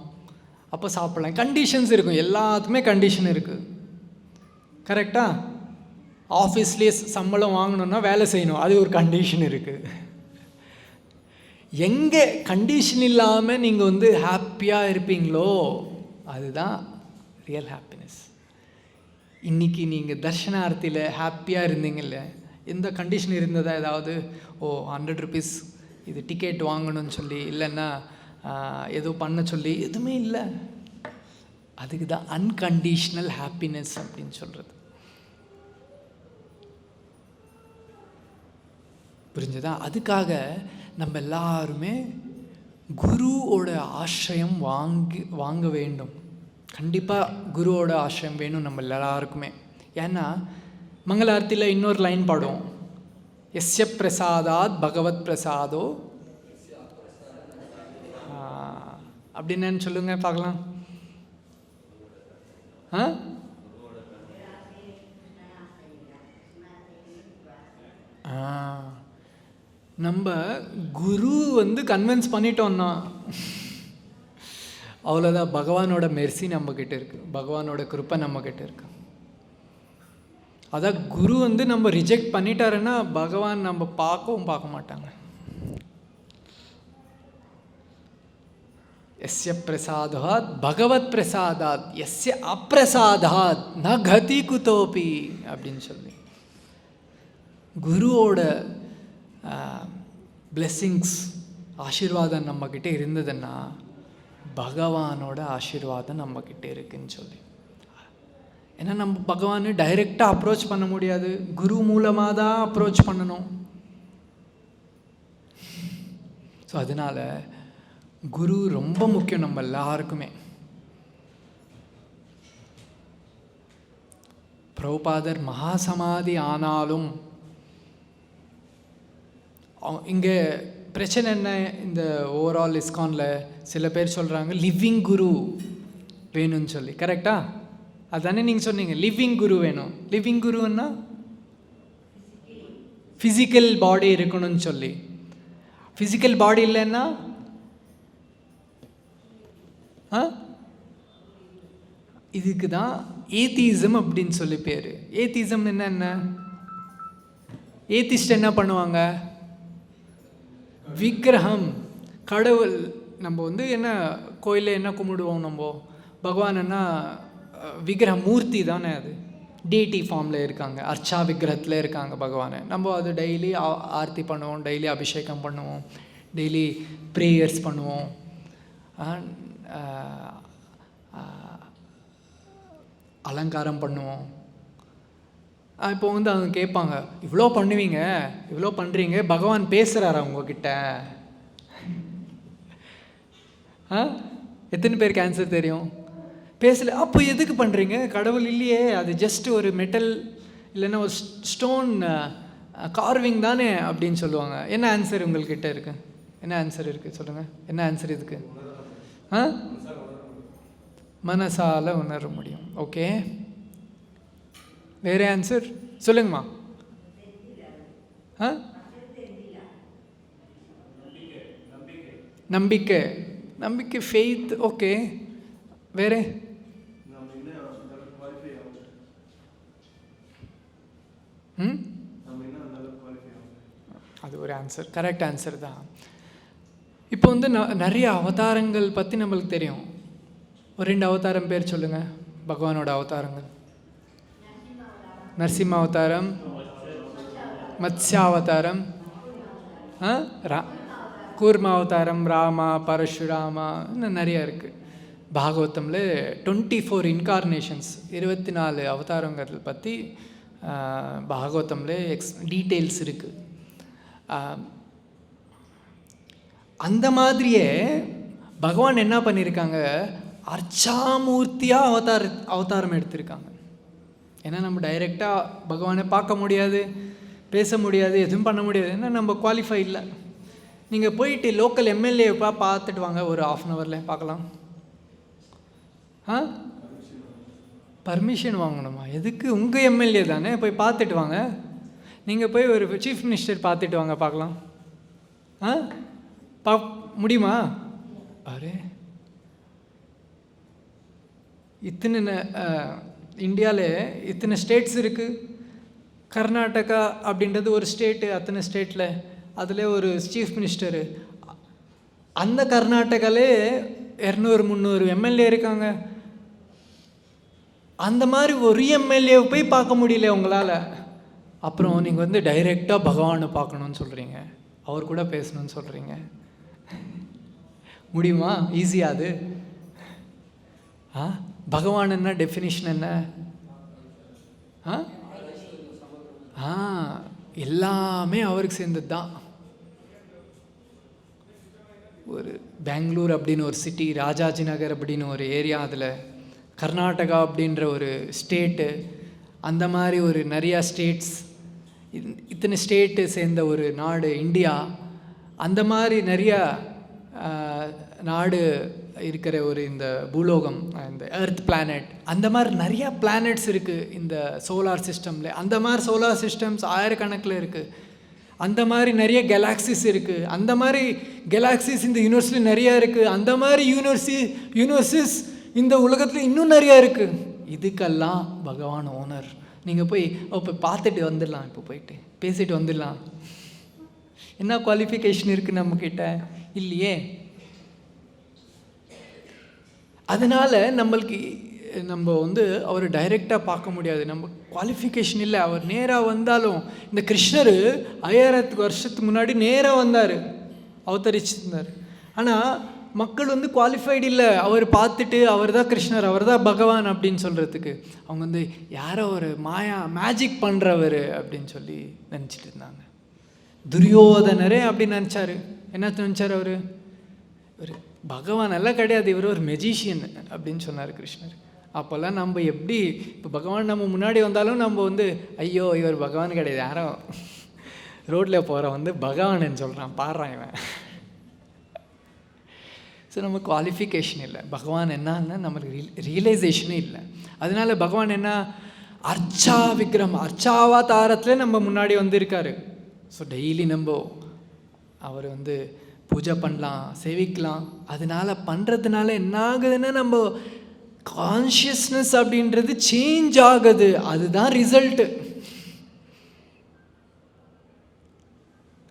அப்போ சாப்பிட்லாம். கண்டிஷன்ஸ் இருக்கும், எல்லாத்துக்குமே கண்டிஷன் இருக்குது, கரெக்டாக? ஆஃபீஸ்லேயே சம்பளம் வாங்கணுன்னா வேலை செய்யணும், அது ஒரு கண்டிஷன் இருக்குது. எங்கே கண்டிஷன் இல்லாமல் நீங்கள் வந்து ஹாப்பியாக இருப்பீங்களோ அதுதான் ரியல் ஹாப்பினஸ். இன்றைக்கி நீங்கள் தர்ஷனார்த்தியில் ஹாப்பியாக இருந்தீங்கல்ல, எந்த கண்டிஷன் இருந்ததா? ஏதாவது 100 rupees இது டிக்கெட் வாங்கணும்னு சொல்லி, இல்லைன்னா ஏதோ பண்ண சொல்லி, எதுவுமே இல்லை. அதுக்கு தான் அன்கண்டிஷ்னல் ஹாப்பினஸ் அப்படின்னு சொல்கிறது. புரிஞ்சதா? அதுக்காக நம்ம எல்லாருமே குருவோட ஆசிரியம் வாங்க வேண்டும். கண்டிப்பாக குருவோட ஆசிரியம் வேணும் நம்ம எல்லாருக்குமே. ஏன்னா மங்களாரத்தியில் இன்னொரு லைன் பாடுவோம், எஸ்ய பிரசாதாத் பகவத் பிரசாதோ அப்படின்னு சொல்லுங்க பார்க்கலாம். நம்ம குரு வந்து கன்வின்ஸ் பண்ணிட்டோம்னா அவ்வளோதான். பகவானோட மெர்சி நம்மக்கிட்ட இருக்குது, பகவானோட கிருப்பை நம்மக்கிட்ட இருக்கு. அதான் குரு வந்து நம்ம ரிஜெக்ட் பண்ணிட்டாருன்னா பகவான் நம்ம பார்க்க மாட்டாங்க. எஸ்ய பிரசாதாத் பகவத் பிரசாதாத் எஸ்ய அப்பிரசாதாத் ந கதி குதோபி அப்படின்னு சொல்லி குருவோட பிளெஸ்ஸிங்ஸ் ஆசீர்வாதம் நம்மக்கிட்ட இருந்ததுன்னா பகவானோட ஆசீர்வாதம் நம்மக்கிட்ட இருக்குன்னு சொல்லி. ஏன்னா நம்ம பகவானை டைரெக்டாக அப்ரோச் பண்ண முடியாது, குரு மூலமாக தான் அப்ரோச் பண்ணணும். ஸோ அதனால் குரு ரொம்ப முக்கியம் நம்ம எல்லாருக்குமே. பிரபுபாதர் மகாசமாதி ஆனாலும் இங்கே பிரச்சனை என்ன, இந்த ஓவரால் இஸ்கானில் சில பேர் சொல்கிறாங்க லிவிங் குரு வேணும்னு சொல்லி. கரெக்டா? அதுதானே நீங்கள் சொன்னீங்க, லிவிங் குரு வேணும். லிவிங் குருன்னா ஃபிசிக்கல் பாடி இருக்கணும்னு சொல்லி. ஃபிசிக்கல் பாடி இல்லைன்னா இதுக்கு தான் ஏத்திசம் அப்படின்னு சொல்லி பேர். ஏத்திசம் என்ன? ஏத்திஸ்ட் என்ன பண்ணுவாங்க? விக்கிரகம், கடவுள். நம்ம என்ன கோயிலில் என்ன கும்பிடுவோம் நம்ம? பகவான் என்ன விக்கிரகம், மூர்த்தி தானே, அது டிடி ஃபார்மில் இருக்காங்க, அர்ச்சா விக்கிரகத்தில் இருக்காங்க பகவானை. நம்ம அது டெய்லி ஆர்த்தி பண்ணுவோம், டெய்லி அபிஷேகம் பண்ணுவோம், டெய்லி ப்ரேயர்ஸ் பண்ணுவோம், அலங்காரம் பண்ணுவோம். இப்போ அவங்க கேட்பாங்க, இவ்வளோ பண்ணுவீங்க, இவ்வளோ பண்ணுறீங்க, பகவான் பேசுகிறாரா உங்ககிட்ட? எத்தனை பேருக்கு ஆன்சர் தெரியும்? பேசல. அப்போ எதுக்கு பண்ணுறீங்க? கடவுள் இல்லையே, அது ஜஸ்ட் ஒரு மெட்டல் இல்லைன்னா ஒரு ஸ்டோன் கார்விங் தானே அப்படின்னு சொல்லுவாங்க. என்ன ஆன்சர் உங்கள்கிட்ட இருக்குது? என்ன ஆன்சர் இருக்குது சொல்லுங்கள். என்ன ஆன்சர் இதுக்கு? மனசால உணர முடியும். ஓகே, வேறு ஆன்சர் சொல்லுங்கம்மா. நம்பிக்கை, நம்பிக்கை, ஃபெய்த். ஓகே, வேறு? அது ஒரு ஆன்சர், கரெக்ட் ஆன்சர் தான். இப்போ நிறைய அவதாரங்கள் பற்றி நம்மளுக்கு தெரியும். ஒரு 2 அவதாரம் பேர் சொல்லுங்கள், பகவானோட அவதாரங்கள். நரசிம்ம அவதாரம், மத்ஸ்யாவதாரம், கூர்ம அவதாரம், ராமா, பரசுராமா, இன்னும் நிறையா இருக்குது. பாகவதமில் 24 இன்கார்னேஷன்ஸ், 24 அவதாரங்கள் பற்றி பாகவதமில் டீட்டெயில்ஸ் இருக்குது. அந்த மாதிரியே பகவான் என்ன பண்ணியிருக்காங்க, அர்ச்சாமூர்த்தியாக அவதாரம் எடுத்திருக்காங்க. ஏன்னா நம்ம டைரெக்டாக பகவானை பார்க்க முடியாது, பேச முடியாது, எதுவும் பண்ண முடியாது. ஏன்னா நம்ம குவாலிஃபை இல்லை. நீங்கள் போயிட்டு லோக்கல் எம்எல்ஏப்பா பார்த்துட்டு வாங்க, ஒரு 1/2 hourல பார்க்கலாம். பர்மிஷன் வாங்கணுமா? எதுக்கு? உங்கள் எம்எல்ஏ தானே, போய் பார்த்துட்டு வாங்க. நீங்கள் போய் ஒரு சீஃப் மினிஸ்டர் பார்த்துட்டு வாங்க, பார்க்கலாம். முடியுமா? அரே, இத்தனை இந்தியாவில் இத்தனை ஸ்டேட்ஸ் இருக்குது. கர்நாடகா அப்படின்றது ஒரு ஸ்டேட்டு, அத்தனை ஸ்டேட்டில் அதில் ஒரு சீஃப் மினிஸ்டரு. அந்த கர்நாடகாலே 200-300 எம்எல்ஏ இருக்காங்க. அந்த மாதிரி ஒரு எம்எல்ஏவை போய் பார்க்க முடியல உங்களால். அப்புறம் நீங்கள் டைரெக்டாக பகவானை பார்க்கணுன்னு சொல்கிறீங்க, அவர் கூட பேசணும்னு சொல்கிறீங்க. முடியுமா? ஈஸியா அது? பகவான் என்ன டெஃபினிஷன் என்ன? எல்லாமே அவருக்கு சேர்ந்தது தான். ஒரு பெங்களூர் அப்படின்னு ஒரு சிட்டி, ராஜாஜி நகர் அப்படின்னு ஒரு ஏரியா, அதில் கர்நாடகா அப்படின்ற ஒரு ஸ்டேட்டு, அந்த மாதிரி ஒரு நிறையா ஸ்டேட்ஸ், இத்தனை ஸ்டேட்டு சேர்ந்த ஒரு நாடு இந்தியா. அந்த மாதிரி நிறையா நாடு இருக்கிற ஒரு இந்த பூலோகம், இந்த எர்த் பிளானட், அந்த மாதிரி நிறையா பிளானட்ஸ் இருக்குது இந்த சோலார் சிஸ்டமில். அந்த மாதிரி சோலார் சிஸ்டம்ஸ் ஆயிரக்கணக்கில் இருக்குது. அந்த மாதிரி நிறைய கெலாக்சிஸ் இருக்குது. அந்த மாதிரி கெலாக்சிஸ் இந்த யூனிவர்ஸில் நிறையா இருக்குது. அந்த மாதிரி யூனிவர்சிஸ் இந்த உலகத்தில் இன்னும் நிறையா இருக்குது. இதுக்கெல்லாம் பகவான் ஓனர். நீங்கள் போய் பார்த்துட்டு வந்துடலாம், இப்போ போயிட்டு பேசிட்டு வந்துடலாம். என்ன குவாலிஃபிகேஷன் இருக்குது நம்மக்கிட்ட? இல்லையே. அதனால் நம்மளுக்கு நம்ம வந்து அவர் டைரெக்டாக பார்க்க முடியாது, நம்ம குவாலிஃபிகேஷன் இல்லை. அவர் நேராக வந்தாலும் இந்த கிருஷ்ணர் 5000 வருஷத்துக்கு முன்னாடி நேராக வந்தார், அவதரிச்சிருந்தார். ஆனால் மக்கள் வந்து குவாலிஃபைடு இல்லை அவர் பார்த்துட்டு அவர் தான் கிருஷ்ணர், அவர் தான் பகவான் அப்படின்னு சொல்கிறதுக்கு. அவங்க வந்து யாரோ ஒரு மேஜிக் பண்ணுறவர் அப்படின்னு சொல்லி நினச்சிட்டு இருந்தாங்க. துரியோதனரே அப்படின்னு நினச்சார். என்ன நினச்சார் அவர்? ஒரு பகவான் எல்லாம் கிடையாது, இவர் ஒரு மெஜிஷியன் அப்படின்னு சொன்னார் கிருஷ்ணர். அப்போல்லாம் நம்ம எப்படி இப்போ பகவான் நம்ம முன்னாடி வந்தாலும் நம்ம வந்து ஐயோ இவர் பகவான் கிடையாது, யாரோ ரோட்டில் போகிற வந்து பகவான்னு சொல்கிறான், பாடுறான் இவன். ஸோ நம்ம குவாலிஃபிகேஷன் இல்லை, பகவான் என்னன்னா நம்மளுக்கு ரியலைசேஷனே இல்லை. அதனால பகவான் என்ன அர்ச்சா விக்ரம், அர்ச்சாவதாரத்தில் நம்ம முன்னாடி வந்திருக்காரு. ஸோ டெய்லி நம்ம அவர் வந்து பூஜை பண்ணலாம், சேவிக்கலாம். அதனால பண்ணுறதுனால என்ன ஆகுதுன்னா நம்ம கான்ஷியஸ்னஸ் அப்படின்றது சேஞ்ச் ஆகுது, அதுதான் ரிசல்ட்டு.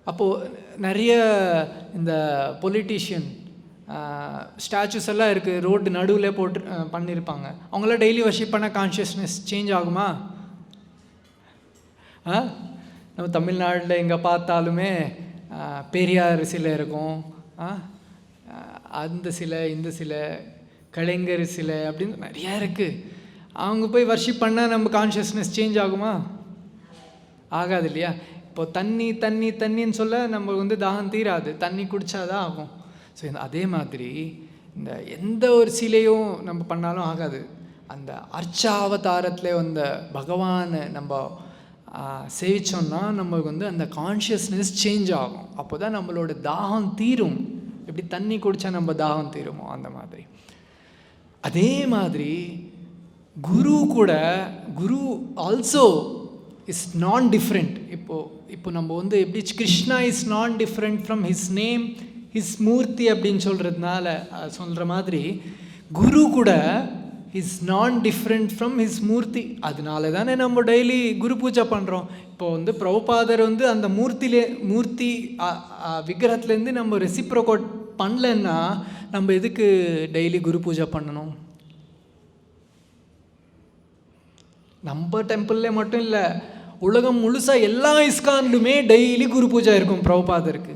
அப்போது நிறைய இந்த பொலிட்டீஷியன் ஸ்டாச்சுஸ் எல்லாம் இருக்குது, ரோடு நடுவில் போட்டு பண்ணியிருப்பாங்க. அவங்களாம் டெய்லி வர்ஷிப் பண்ண கான்ஷியஸ்னஸ் சேஞ்ச் ஆகுமா? நம்ம தமிழ்நாட்டில் எங்கே பார்த்தாலுமே பெரியார் சிலை இருக்கும், அந்த சிலை இந்த சிலை, கலைஞர் சிலை அப்படின்னு நிறையா இருக்குது. அவங்க போய் வர்ஷிப் பண்ணால் நம்ம கான்ஷியஸ்னஸ் சேஞ்ச் ஆகுமா? ஆகாது இல்லையா? இப்போ தண்ணி தண்ணி தண்ணின்னு சொல்ல நம்ம வந்து தாகம் தீராது, தண்ணி குடித்தாதான் ஆகும். ஸோ அதே மாதிரி இந்த எந்த ஒரு சிலையும் நம்ம பண்ணாலும் ஆகாது. அந்த அர்ச்சாவதாரத்தில் வந்த பகவானை நம்ம சேவிச்சோம்னா நம்மளுக்கு வந்து அந்த கான்ஷியஸ்னஸ் சேஞ்ச் ஆகும். அப்போ தான் நம்மளோட தாகம் தீரும். எப்படி தண்ணி குடித்தா நம்ம தாகம் தீருமோ அந்த மாதிரி. அதே மாதிரி குரு கூட, குரு ஆல்சோ இஸ் நான் டிஃப்ரெண்ட். இப்போ நம்ம வந்து எப்படி Krishna is not different from his name his மூர்த்தி அப்படின்னு சொல்கிற மாதிரி குரு கூட is not different from his மூர்த்தி. அதனால தானே நம்ம டெய்லி குரு பூஜை பண்ணுறோம். இப்போ வந்து பிரபுபாதர் வந்து அந்த மூர்த்தி விக்கிரகத்துலேருந்து நம்ம ரெசிப்ரோகேட் பண்ணலன்னா நம்ம எதுக்கு டெய்லி குரு பூஜை பண்ணணும்? நம்ம டெம்பிளில் மட்டும் இல்லை, உலகம் முழுசாக எல்லா இஸ்கான்லுமே டெய்லி குரு பூஜை இருக்கும் பிரபுபாதருக்கு.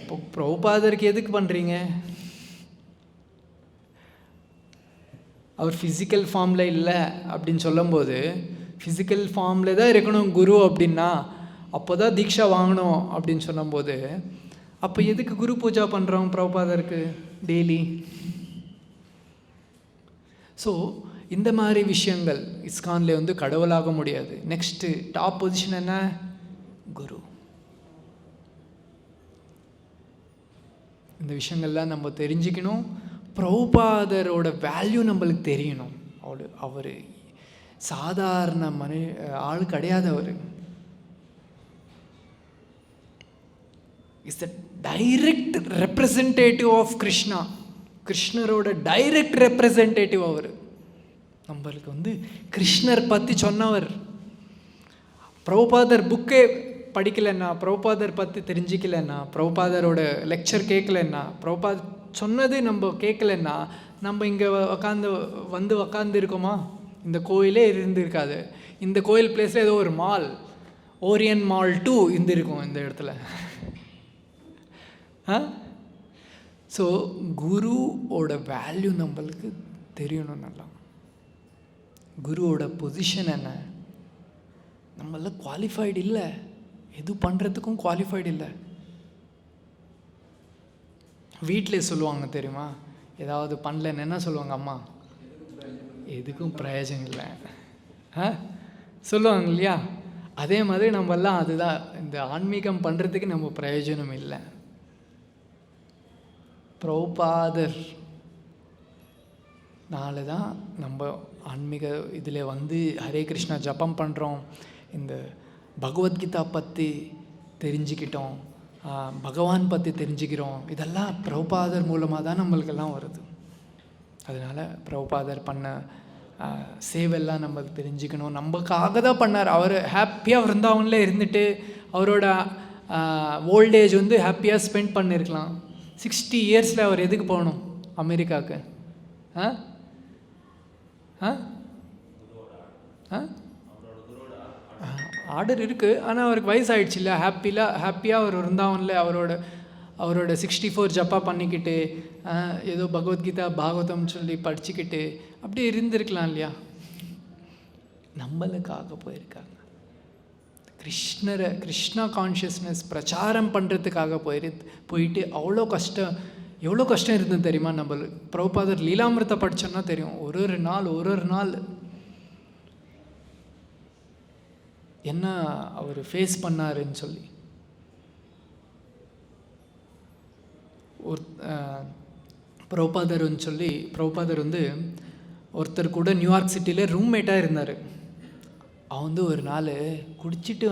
இப்போ பிரபுபாதருக்கு எதுக்கு பண்ணுறீங்க? அவர் ஃபிசிக்கல் ஃபார்மில் இல்லை அப்படின்னு சொல்லும்போது, ஃபிசிக்கல் ஃபார்மில் தான் இருக்கணும் குரு அப்படின்னா, அப்போ தான் தீட்சா வாங்கணும் அப்படின்னு சொல்லும்போது, அப்போ எதுக்கு குரு பூஜா பண்ணுறோம் பிரபுபாதருக்கு டெய்லி? ஸோ இந்த மாதிரி விஷயங்கள் இஸ்கானில் வந்து கடவுளாக முடியாது. நெக்ஸ்ட்டு டாப் பொசிஷன் என்ன? குரு. இந்த விஷயங்கள்லாம் நம்ம தெரிஞ்சுக்கணும். பிரபுபாதரோட வேல்யூ நம்மளுக்கு தெரியணும். அவர் சாதாரண ஆள் கிடையாது. அவர் is the direct representative of Krishna. கிருஷ்ணரோட டைரக்ட் ரெப்ரசன்டேட்டிவ் அவர். நம்மளுக்கு வந்து கிருஷ்ணர் பற்றி சொன்னவர். பிரபுபாதர் புக்கே படிக்கலைன்னா, பிரபுபாதர் பற்றி தெரிஞ்சிக்கலைன்னா, பிரபுபாதரோட லெக்சர் கேட்கலன்னா, பிரபுபாதர் சொன்னது நம்ம கேட்கலன்னா, நம்ம இங்கே உக்காந்து இருக்கோமா? இந்த கோயிலே இருந்திருக்காது. இந்த கோயில் பிளேஸில் ஏதோ ஒரு மால், ஓரியன் மால் 2 இருந்திருக்கும் இந்த இடத்துல. ஸோ குருவோட வேல்யூ நம்மளுக்கு தெரியணும் நல்லா. குருவோட பொசிஷன் என்ன? நம்மள குவாலிஃபைடு இல்லை, எது பண்ணுறதுக்கும் குவாலிஃபைடு இல்லை. வீட்டிலே சொல்லுவாங்க தெரியுமா, ஏதாவது பண்ணலன்னு என்ன சொல்லுவாங்க அம்மா? எதுக்கும் பிரயோஜனம் இல்லை சொல்லுவாங்க இல்லையா? அதே மாதிரி நம்மெல்லாம் அதுதான், இந்த ஆன்மீகம் பண்ணுறதுக்கு நம்ம பிரயோஜனம் இல்லை. பிரபுபாதர் நாளை தான் நம்ம ஆன்மீக இதில் வந்து ஹரே கிருஷ்ணா ஜபம் பண்ணுறோம், இந்த பகவத்கீதா பற்றி தெரிஞ்சுக்கிட்டோம், பகவான் பற்றி தெரிஞ்சுக்கிறோம். இதெல்லாம் பிரபுபாதர் மூலமாக தான் நம்மளுக்கெல்லாம் வருது. அதனால் பிரபுபாதர் பண்ண சேவெல்லாம் நம்ம தெரிஞ்சுக்கணும். நமக்காக தான் பண்ணார். அவர் ஹாப்பியாக விருந்தாவனில் இருந்துட்டு அவரோட ஓல்டேஜ் வந்து ஹாப்பியாக ஸ்பெண்ட் பண்ணியிருக்கலாம். 60 இயர்ஸில் அவர் எதுக்கு போகணும் அமெரிக்காவுக்கு? ஆ ஆ ஆ ஆர்டர் இருக்குது, ஆனால் அவருக்கு வயசாகிடுச்சு இல்லை, ஹாப்பியாக அவர் இருந்தாவன்ல, அவரோட 64 ஜப்பா பண்ணிக்கிட்டு ஏதோ பகவத்கீதா பாகவதம் சொல்லி படிச்சுக்கிட்டு அப்படியே இருந்திருக்கலாம் இல்லையா. நம்மளுக்காக போயிருக்காங்க, கிருஷ்ணா கான்ஷியஸ்னஸ் பிரச்சாரம் பண்ணுறதுக்காக போயிட்டு எவ்வளோ கஷ்டம் இருந்தது தெரியுமா. நம்மளுக்கு பிரபுபாதர் லீலாமிரத்தை படித்தோன்னா தெரியும், ஒரு நாள் என்ன அவர் ஃபேஸ் பண்ணாருன்னு சொல்லி. பிரபுபாதர் வந்து ஒருத்தர் கூட நியூயார்க் சிட்டியில் ரூம்மேட்டாக இருந்தார். அவன் ஒரு நாள் குடிச்சிட்டு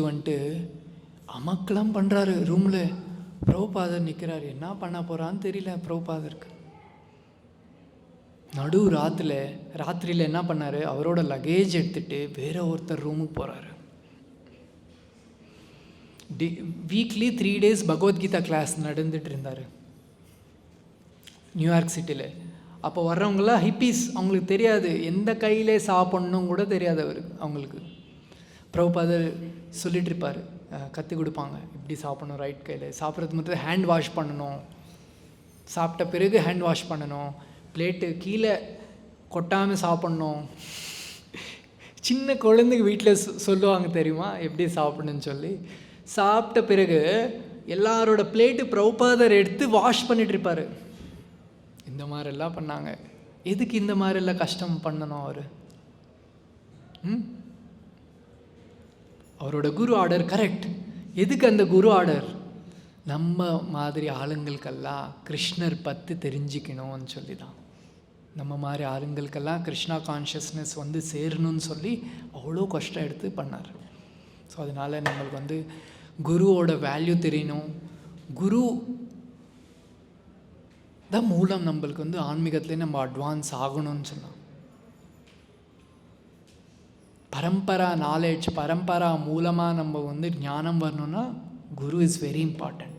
வந்துட்டு அமக்கெல்லாம் பண்ணுறாரு ரூமில். பிரபுபாதர் நிற்கிறாரு, என்ன பண்ண போகிறான்னு தெரியல பிரபுபாதருக்கு. ராத்திரியில் என்ன பண்ணார், அவரோட லக்கேஜ் எடுத்துகிட்டு வேற ஒருத்தர் ரூமுக்கு போகிறாரு. வீக்லி 3 days பகவத்கீதா கிளாஸ் நடந்துட்டு இருந்தார் நியூயார்க் சிட்டியில். அப்போ வர்றவங்களாம் ஹிப்பீஸ், அவங்களுக்கு தெரியாது எந்த கையிலே சாப்பிட்ணும் கூட தெரியாது அவங்களுக்கு. பிரபுபாதர் சொல்லிட்டு இருப்பார், கற்றுக் கொடுப்பாங்க இப்படி சாப்பிடணும், ரைட் கையில் சாப்பிட்றது மட்டும் ஹேண்ட் வாஷ் பண்ணணும், சாப்பிட்ட பிறகு ஹேண்ட் வாஷ் பண்ணணும், பிளேட்டு கீழே கொட்டாமல் சாப்பிட்ணும். சின்ன குழந்தைங்க வீட்டில் சொல்லுவாங்க தெரியுமா எப்படி சாப்பிடணுன்னு சொல்லி. சாப்பிட்ட பிறகு எல்லாரோட பிளேட்டு பிரபுபாதர் எடுத்து வாஷ் பண்ணிகிட்ருப்பார். இந்த மாதிரிலாம் பண்ணாங்க. எதுக்கு இந்த மாதிரிலாம் கஷ்டம் பண்ணணும் அவர்? அவரோட குரு ஆர்டர் கரெக்ட். எதுக்கு அந்த குரு ஆர்டர்? நம்ம மாதிரி ஆளுங்களுக்கெல்லாம் கிருஷ்ணர் பற்றி தெரிஞ்சுக்கணும்னு சொல்லி தான். நம்ம மாதிரி ஆளுங்களுக்கெல்லாம் கிருஷ்ணா கான்ஷியஸ்னஸ் சேரணும்னு சொல்லி அவ்வளோ கஷ்டம் எடுத்து பண்ணார். ஸோ அதனால் நம்மளுக்கு குருவோட வேல்யூ தெரியணும். குரு தான் மூலம் நம்மளுக்கு ஆன்மீகத்துலேயே நம்ம அட்வான்ஸ் ஆகணும்னு சொன்னோம். பரம்பரா நாலேஜ், பரம்பரா மூலமாக நம்ம ஞானம் வரணும்னா குரு இஸ் வெரி இம்பார்ட்டண்ட்.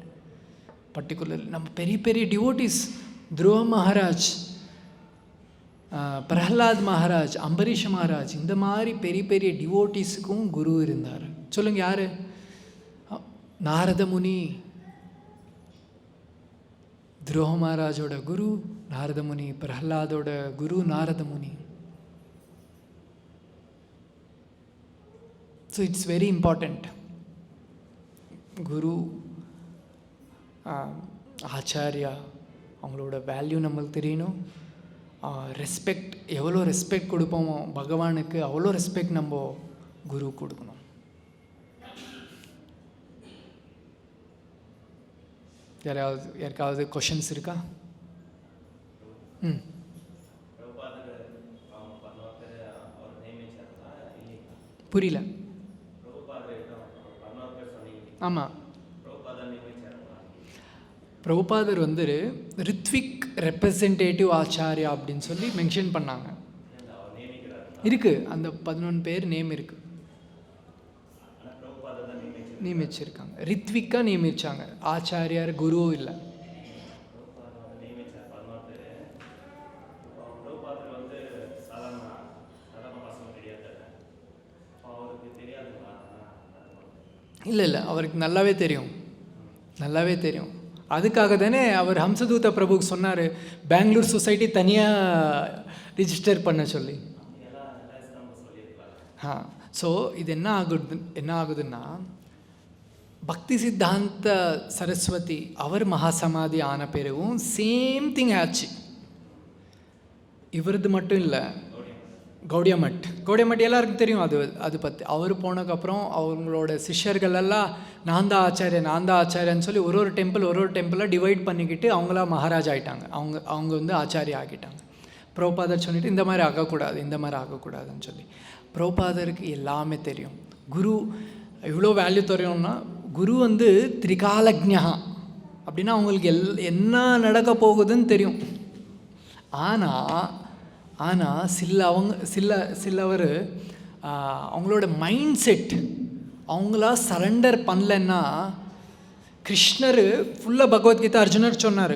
பர்டிகுலர்லி நம்ம பெரிய டிவோட்டிஸ், துருவ மகாராஜ், பிரஹ்லாத் மகாராஜ், அம்பரீஷ் மகாராஜ், இந்த மாதிரி பெரிய டிவோட்டிஸுக்கும் குரு இருந்தார். சொல்லுங்கள் யார்? நாரத முனி. துருவ மகாராஜோட குரு நாரத முனி, பிரஹ்லாதோட குரு நாரத முனி. So it's very important. குரு, ஆச்சாரியா, அவங்களோட வேல்யூ நம்மளுக்கு தெரியணும். ரெஸ்பெக்ட், எவ்வளோ ரெஸ்பெக்ட் கொடுப்போமோ பகவானுக்கு அவ்வளோ ரெஸ்பெக்ட் நம்ம குரு கொடுக்கணும். யாருக்காவது கொஷின்ஸ் இருக்கா? புரியல. ஆமாம், பிரபுபாதர் ரித்விக் ரெப்ரசன்டேட்டிவ் ஆச்சாரியா அப்படின்னு சொல்லி மென்ஷன் பண்ணாங்க. இருக்குது, அந்த 11 பேர் நேம் இருக்குது, நியமிச்சிருக்காங்க. ரித்விக்காக நியமிச்சாங்க, ஆச்சாரியார் குரு இல்லை. இல்லை அவருக்கு நல்லாவே தெரியும். அதுக்காக தானே அவர் ஹம்சதூத பிரபுக்கு சொன்னார் பெங்களூர் சொசைட்டி தனியாக ரிஜிஸ்டர் பண்ண சொல்லி. ஸோ இது என்ன ஆகுதுன்னா, பக்தி சித்தாந்த சரஸ்வதி அவர் மகாசமாதி ஆன பிறகும் சேம் திங் ஆச்சு. இவரது மட்டும் இல்லை, கௌடியா மட் எல்லாருக்கும் தெரியும். அது பற்றி அவர் போனதுக்கப்புறம் அவங்களோட சிஷ்யர்கள் எல்லாம் நான்தா ஆச்சாரியன்னு சொல்லி ஒரு டெம்பிளாக டிவைட் பண்ணிக்கிட்டு அவங்களா மகாராஜ் ஆகிட்டாங்க. அவங்க ஆச்சாரியா ஆகிட்டாங்க. பிரபுபாதர் சொல்லிட்டு இந்த மாதிரி ஆகக்கூடாதுன்னு சொல்லி. பிரபுபாதருக்கு எல்லாமே தெரியும். குரு இவ்வளோ வேல்யூ தெரியும்னா, குரு திரிகாலஜ்ஞா அப்படின்னா அவங்களுக்கு என்ன நடக்க போகுதுன்னு தெரியும். ஆனால் சிலவர் அவங்களோட மைண்ட் செட் அவங்களா சரண்டர் பண்ணலன்னா, கிருஷ்ணர் ஃபுல்லாக பகவத்கீதா அர்ஜுனர் சொன்னார்,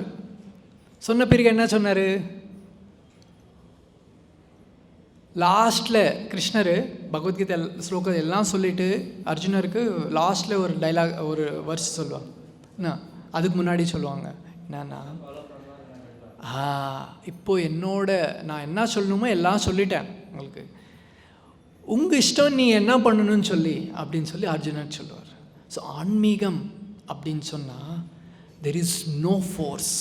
சொன்ன பிறகு என்ன சொன்னார்? லாஸ்ட்டில் கிருஷ்ணர் பகவத்கீதை ஸ்லோகம் எல்லாம் சொல்லிவிட்டு அர்ஜுனருக்கு லாஸ்ட்டில் ஒரு டைலாக், ஒரு வர்ஸ் சொல்லுவாங்க. என்ன அதுக்கு முன்னாடி சொல்லுவாங்க என்னன்னா, இப்போது நான் என்ன சொல்லணுமோ எல்லாம் சொல்லிட்டேன் உங்களுக்கு, உங்கள் இஷ்டம் நீ என்ன பண்ணணும்னு சொல்லி அப்படின்னு சொல்லி அர்ஜுனன் சொல்லுவார். ஸோ ஆன்மீகம் அப்படின்னு சொன்னால் தெர் இஸ் நோ ஃபோர்ஸ்.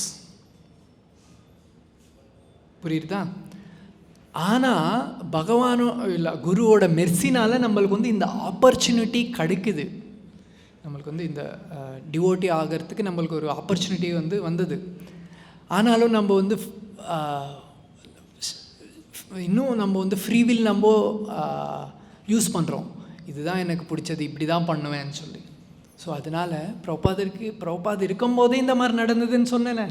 புரியுதா? ஆனால் பகவானும் இல்லை குருவோட மெர்சினால் நம்மளுக்கு வந்து இந்த ஆப்பர்ச்சுனிட்டி கிடைக்குது. நம்மளுக்கு வந்து இந்த டிவோட்டி ஆகிறதுக்கு நம்மளுக்கு ஒரு ஆப்பர்ச்சுனிட்டி வந்து வந்தது. ஆனாலும் நம்ம வந்து இன்னும் நம்ம வந்து ஃப்ரீவில் நம்ம யூஸ் பண்ணுறோம். இதுதான் எனக்கு பிடிச்சது, இப்படி தான் பண்ணுவேன்னு சொல்லி. ஸோ அதனால் பிரபுபாதர் இருக்கும்போதே இந்த மாதிரி நடந்ததுன்னு சொன்னேனே.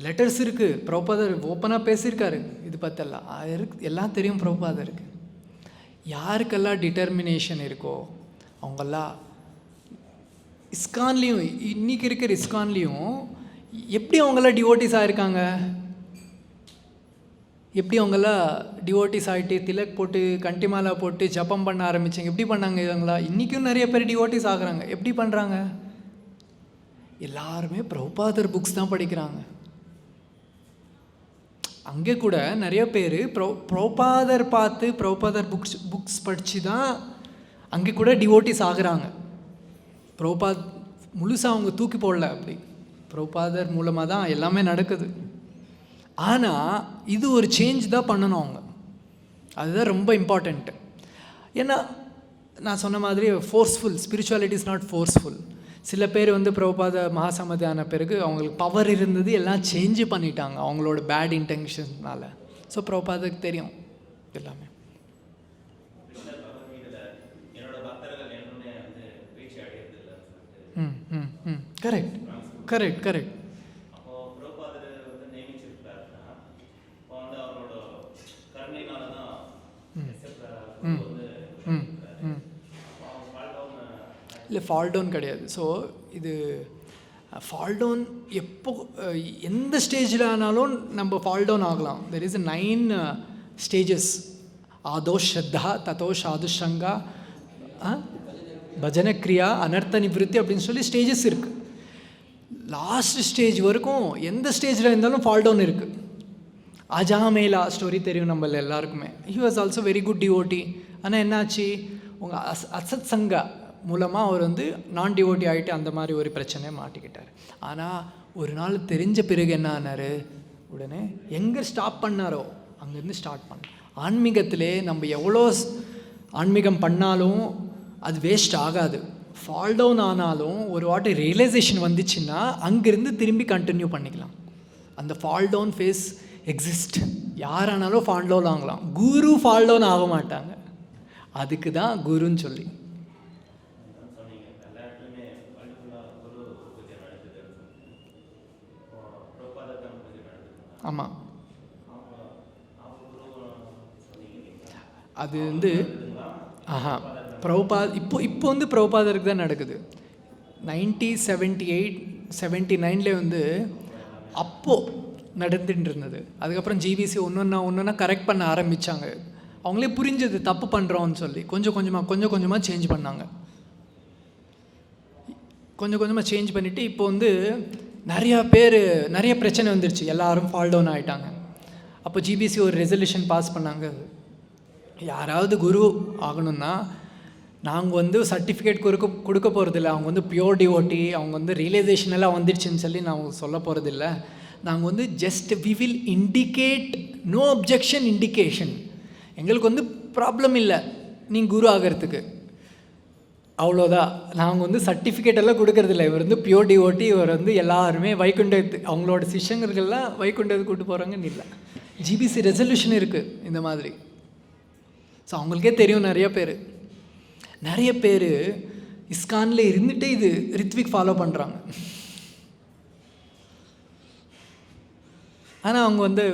லெட்டர்ஸ் இருக்குது, பிரபுபாதர் ஓப்பனாக பேசியிருக்காரு இது பற்றெல்லாம் எல்லாம் தெரியும் பிரபுபாதருக்கு. யாருக்கெல்லாம் டிட்டர்மினேஷன் இருக்கோ அவங்கெல்லாம் இஸ்கான்லேயும், இன்றைக்கி இருக்கிற இஸ்கான்லேயும் எப்படி அவங்கெல்லாம் டிவோட்டிஸ் ஆகிருக்காங்க, எப்படி அவங்கெல்லாம் டிவோட்டிஸ் ஆகிட்டு திலக் போட்டு கண்டிமாலா போட்டு ஜபம் பண்ண ஆரம்பித்தாங்க. எப்படி பண்ணாங்க இவங்களா? இன்றைக்கும் நிறைய பேர் டிவோட்டிஸ் ஆகுறாங்க. எப்படி பண்ணுறாங்க? எல்லாருமே பிரபுபாதர் புக்ஸ் தான் படிக்கிறாங்க. அங்கே கூட நிறைய பேர் பிரபுபாதர் பார்த்து பிரபுபாதர் புக்ஸ் படித்து தான் அங்கே கூட டிவோட்டிஸ் ஆகுறாங்க. பிரபுபாத் முழுசாக அவங்க தூக்கி போடல, அப்படி பிரபுபாதர் மூலமாக தான் எல்லாமே நடக்குது. ஆனால் இது ஒரு சேஞ்ச் தான் பண்ணணும் அவங்க. அதுதான் ரொம்ப இம்பார்ட்டண்ட்டு. ஏன்னா நான் சொன்ன மாதிரி forceful spirituality is not forceful. சில பேர் வந்து பிரபுபாத மகாசமாதி ஆன பிறகு அவங்களுக்கு பவர் இருந்தது, எல்லாம் சேஞ்சு பண்ணிட்டாங்க அவங்களோட பேட் இன்டென்ஷன்னால. ஸோ பிரபுபாதருக்கு தெரியும் எல்லாமே. Correct correct correct. இல்லை ஃபால் டவுன் கிடையாது. ஸோ இது ஃபால் டவுன் எப்போ எந்த ஸ்டேஜில் ஆனாலும் நம்ம ஃபால் டவுன் ஆகலாம். There is 9 stages. ஆதோ ஸ்ரத்தா, ததோ சாதுஷங்கா, பஜன கிரியா, அனர்த்த நிவர்த்தி அப்படின்னு சொல்லி ஸ்டேஜஸ் இருக்குது. லாஸ்ட் ஸ்டேஜ் வரைக்கும் எந்த ஸ்டேஜில் இருந்தாலும் ஃபால் டவுன் இருக்குது. அஜாமேலா ஸ்டோரி தெரியும் நம்ம எல்லாருக்குமே. He was also very good devotee. ஆனால் என்னாச்சு, உங்கள் அசத் சங்கா மூலமாக அவர் வந்து நான் டிவோட்டி ஆகிட்டு அந்த மாதிரி ஒரு பிரச்சனையை மாட்டிக்கிட்டார். ஆனால் ஒரு நாள் தெரிஞ்ச பிறகு என்ன ஆனார், உடனே எங்கே ஸ்டாப் பண்ணாரோ அங்கேருந்து ஸ்டார்ட் பண்ண. ஆன்மீகத்திலே நம்ம எவ்வளோ ஆன்மீகம் பண்ணாலும் அது வேஸ்ட் ஆகாது. ஃபால் டவுன் ஆனாலும் ஒரு வாட்டி ரியலைசேஷன் வந்துச்சுன்னா அங்கேருந்து திரும்பி கண்டினியூ பண்ணிக்கலாம். அந்த ஃபால் டவுன் ஃபேஸ் எக்ஸிஸ்ட். யாரானாலும் ஃபால் டவுன் ஆகலாம். குரு ஃபால் டவுன் ஆக மாட்டாங்க. அதுக்கு தான் குருன்னு சொல்லி. ஆமாம், அது வந்து பிரபுபாத் இப்போ வந்து பிரபுபாதருக்கு தான் நடக்குது. 1978 79 வந்து அப்போது நடந்துட்டு இருந்தது. அதுக்கப்புறம் ஜிவிசி ஒன்று கரெக்ட் பண்ண ஆரம்பித்தாங்க. அவங்களே புரிஞ்சது தப்பு பண்ணுறோன்னு சொல்லி கொஞ்சம் கொஞ்சமாக சேஞ்ச் பண்ணாங்க. கொஞ்சம் கொஞ்சமாக சேஞ்ச் பண்ணிவிட்டு இப்போ வந்து நிறைய பிரச்சனை வந்துருச்சு. எல்லாரும் ஃபால் டவுன் ஆகிட்டாங்க. அப்போ ஜிபிசி ஒரு ரெசல்யூஷன் பாஸ் பண்ணாங்க. யாராவது குரு ஆகணும்னா நாங்கள் வந்து சர்டிஃபிகேட் கொடுக்க போகிறதில்ல. அவங்க வந்து பியோர் டிவோட்டி, அவங்க வந்து ரியலைசேஷன் எல்லாம் வந்துடுச்சுன்னு சொல்லி நாங்கள் சொல்ல போகிறதில்ல. நாங்கள் வந்து just we will indicate, no objection indication. எங்களுக்கு வந்து ப்ராப்ளம் இல்லை நீங்கள் குரு ஆகிறதுக்கு, அவ்வளோதான். நாங்கள் வந்து சர்டிஃபிகேட் எல்லாம் கொடுக்கறதில்ல. இவர் வந்து பியோர் டிவோட்டி, இவர் வந்து எல்லாருமே வைகுண்டத்து, அவங்களோட சிஷ்யங்கள்லாம் வைகுண்டத்துக்கு கூட்டு போகிறாங்கன்னு இல்லை. ஜிபிசி ரெசல்யூஷன் இருக்குது இந்த மாதிரி. ஸோ அவங்களுக்கே தெரியும். நிறைய பேர் இஸ்கானில் இருந்துகிட்டே இது ரித்விக் ஃபாலோ பண்ணுறாங்க. ஆனால் அவங்க வந்து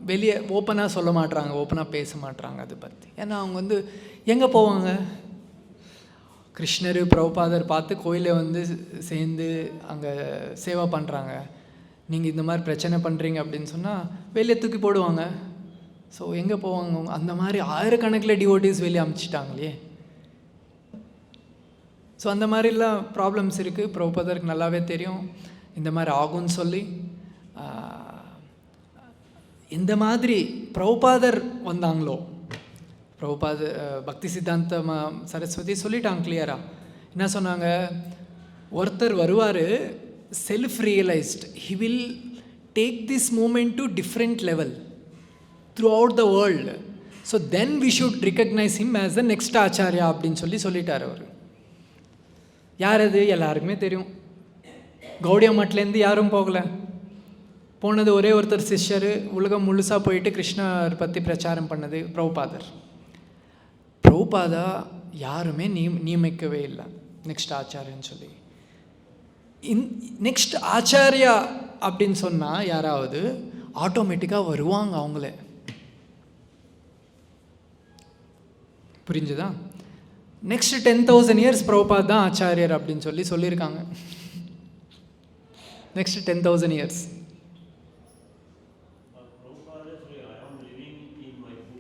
வெளியே ஓப்பனாக சொல்ல மாட்றாங்க, ஓப்பனாக பேச மாட்றாங்க அதை பற்றி. ஏன்னா அவங்க வந்து எங்கே போவாங்க, கிருஷ்ணர் பிரபுபாதர் பார்த்து கோயிலை வந்து சேர்ந்து அங்கே சேவை பண்ணுறாங்க. நீங்கள் இந்த மாதிரி பிரச்சனை பண்ணுறீங்க அப்படின்னு சொன்னால் வெளியே தூக்கி போடுவாங்க. ஸோ எங்கே போவாங்க அவங்க? அந்த மாதிரி ஆயிரக்கணக்கில் டிவோட்டிஸ் வெளியே அமுச்சிட்டாங்களே. ஸோ அந்த மாதிரிலாம் ப்ராப்ளம்ஸ் இருக்குது. பிரபுபாதருக்கு நல்லாவே தெரியும் இந்த மாதிரி ஆகும்னு சொல்லி. இந்த மாதிரி பிரபுபாதர் வந்தாங்களோ, பக்தி சித்தாந்த சரஸ்வதி சொல்லிட்டாங்க கிளியராக. என்ன சொன்னாங்க? ஒருத்தர் வருவார், self realised, he will take this moment to different level throughout the world. So then we should recognise him as the next Acharya அப்படின்னு சொல்லிட்டார் அவர். யார் அது? எல்லாருக்குமே தெரியும். கௌடியா மட்லேருந்து யாரும் போகலை. போனது ஒரே ஒருத்தர் சிஷ்யர், உலகம் முழுசாக போயிட்டு கிருஷ்ணர் பற்றி பிரச்சாரம் பண்ணது பிரபுபாதர். பிரபுபாதா யாருமே நியமிக்கவே இல்லை நெக்ஸ்ட் ஆச்சாரியன்னு சொல்லி. நெக்ஸ்ட் ஆச்சாரியா அப்படின்னு சொன்னால் யாராவது ஆட்டோமேட்டிக்காக வருவாங்க அவங்களே. புரிஞ்சுதா? நெக்ஸ்ட் 10,000 years பிரபுபாத் தான் ஆச்சாரியர் அப்படின்னு சொல்லியிருக்காங்க. Next 10,000 years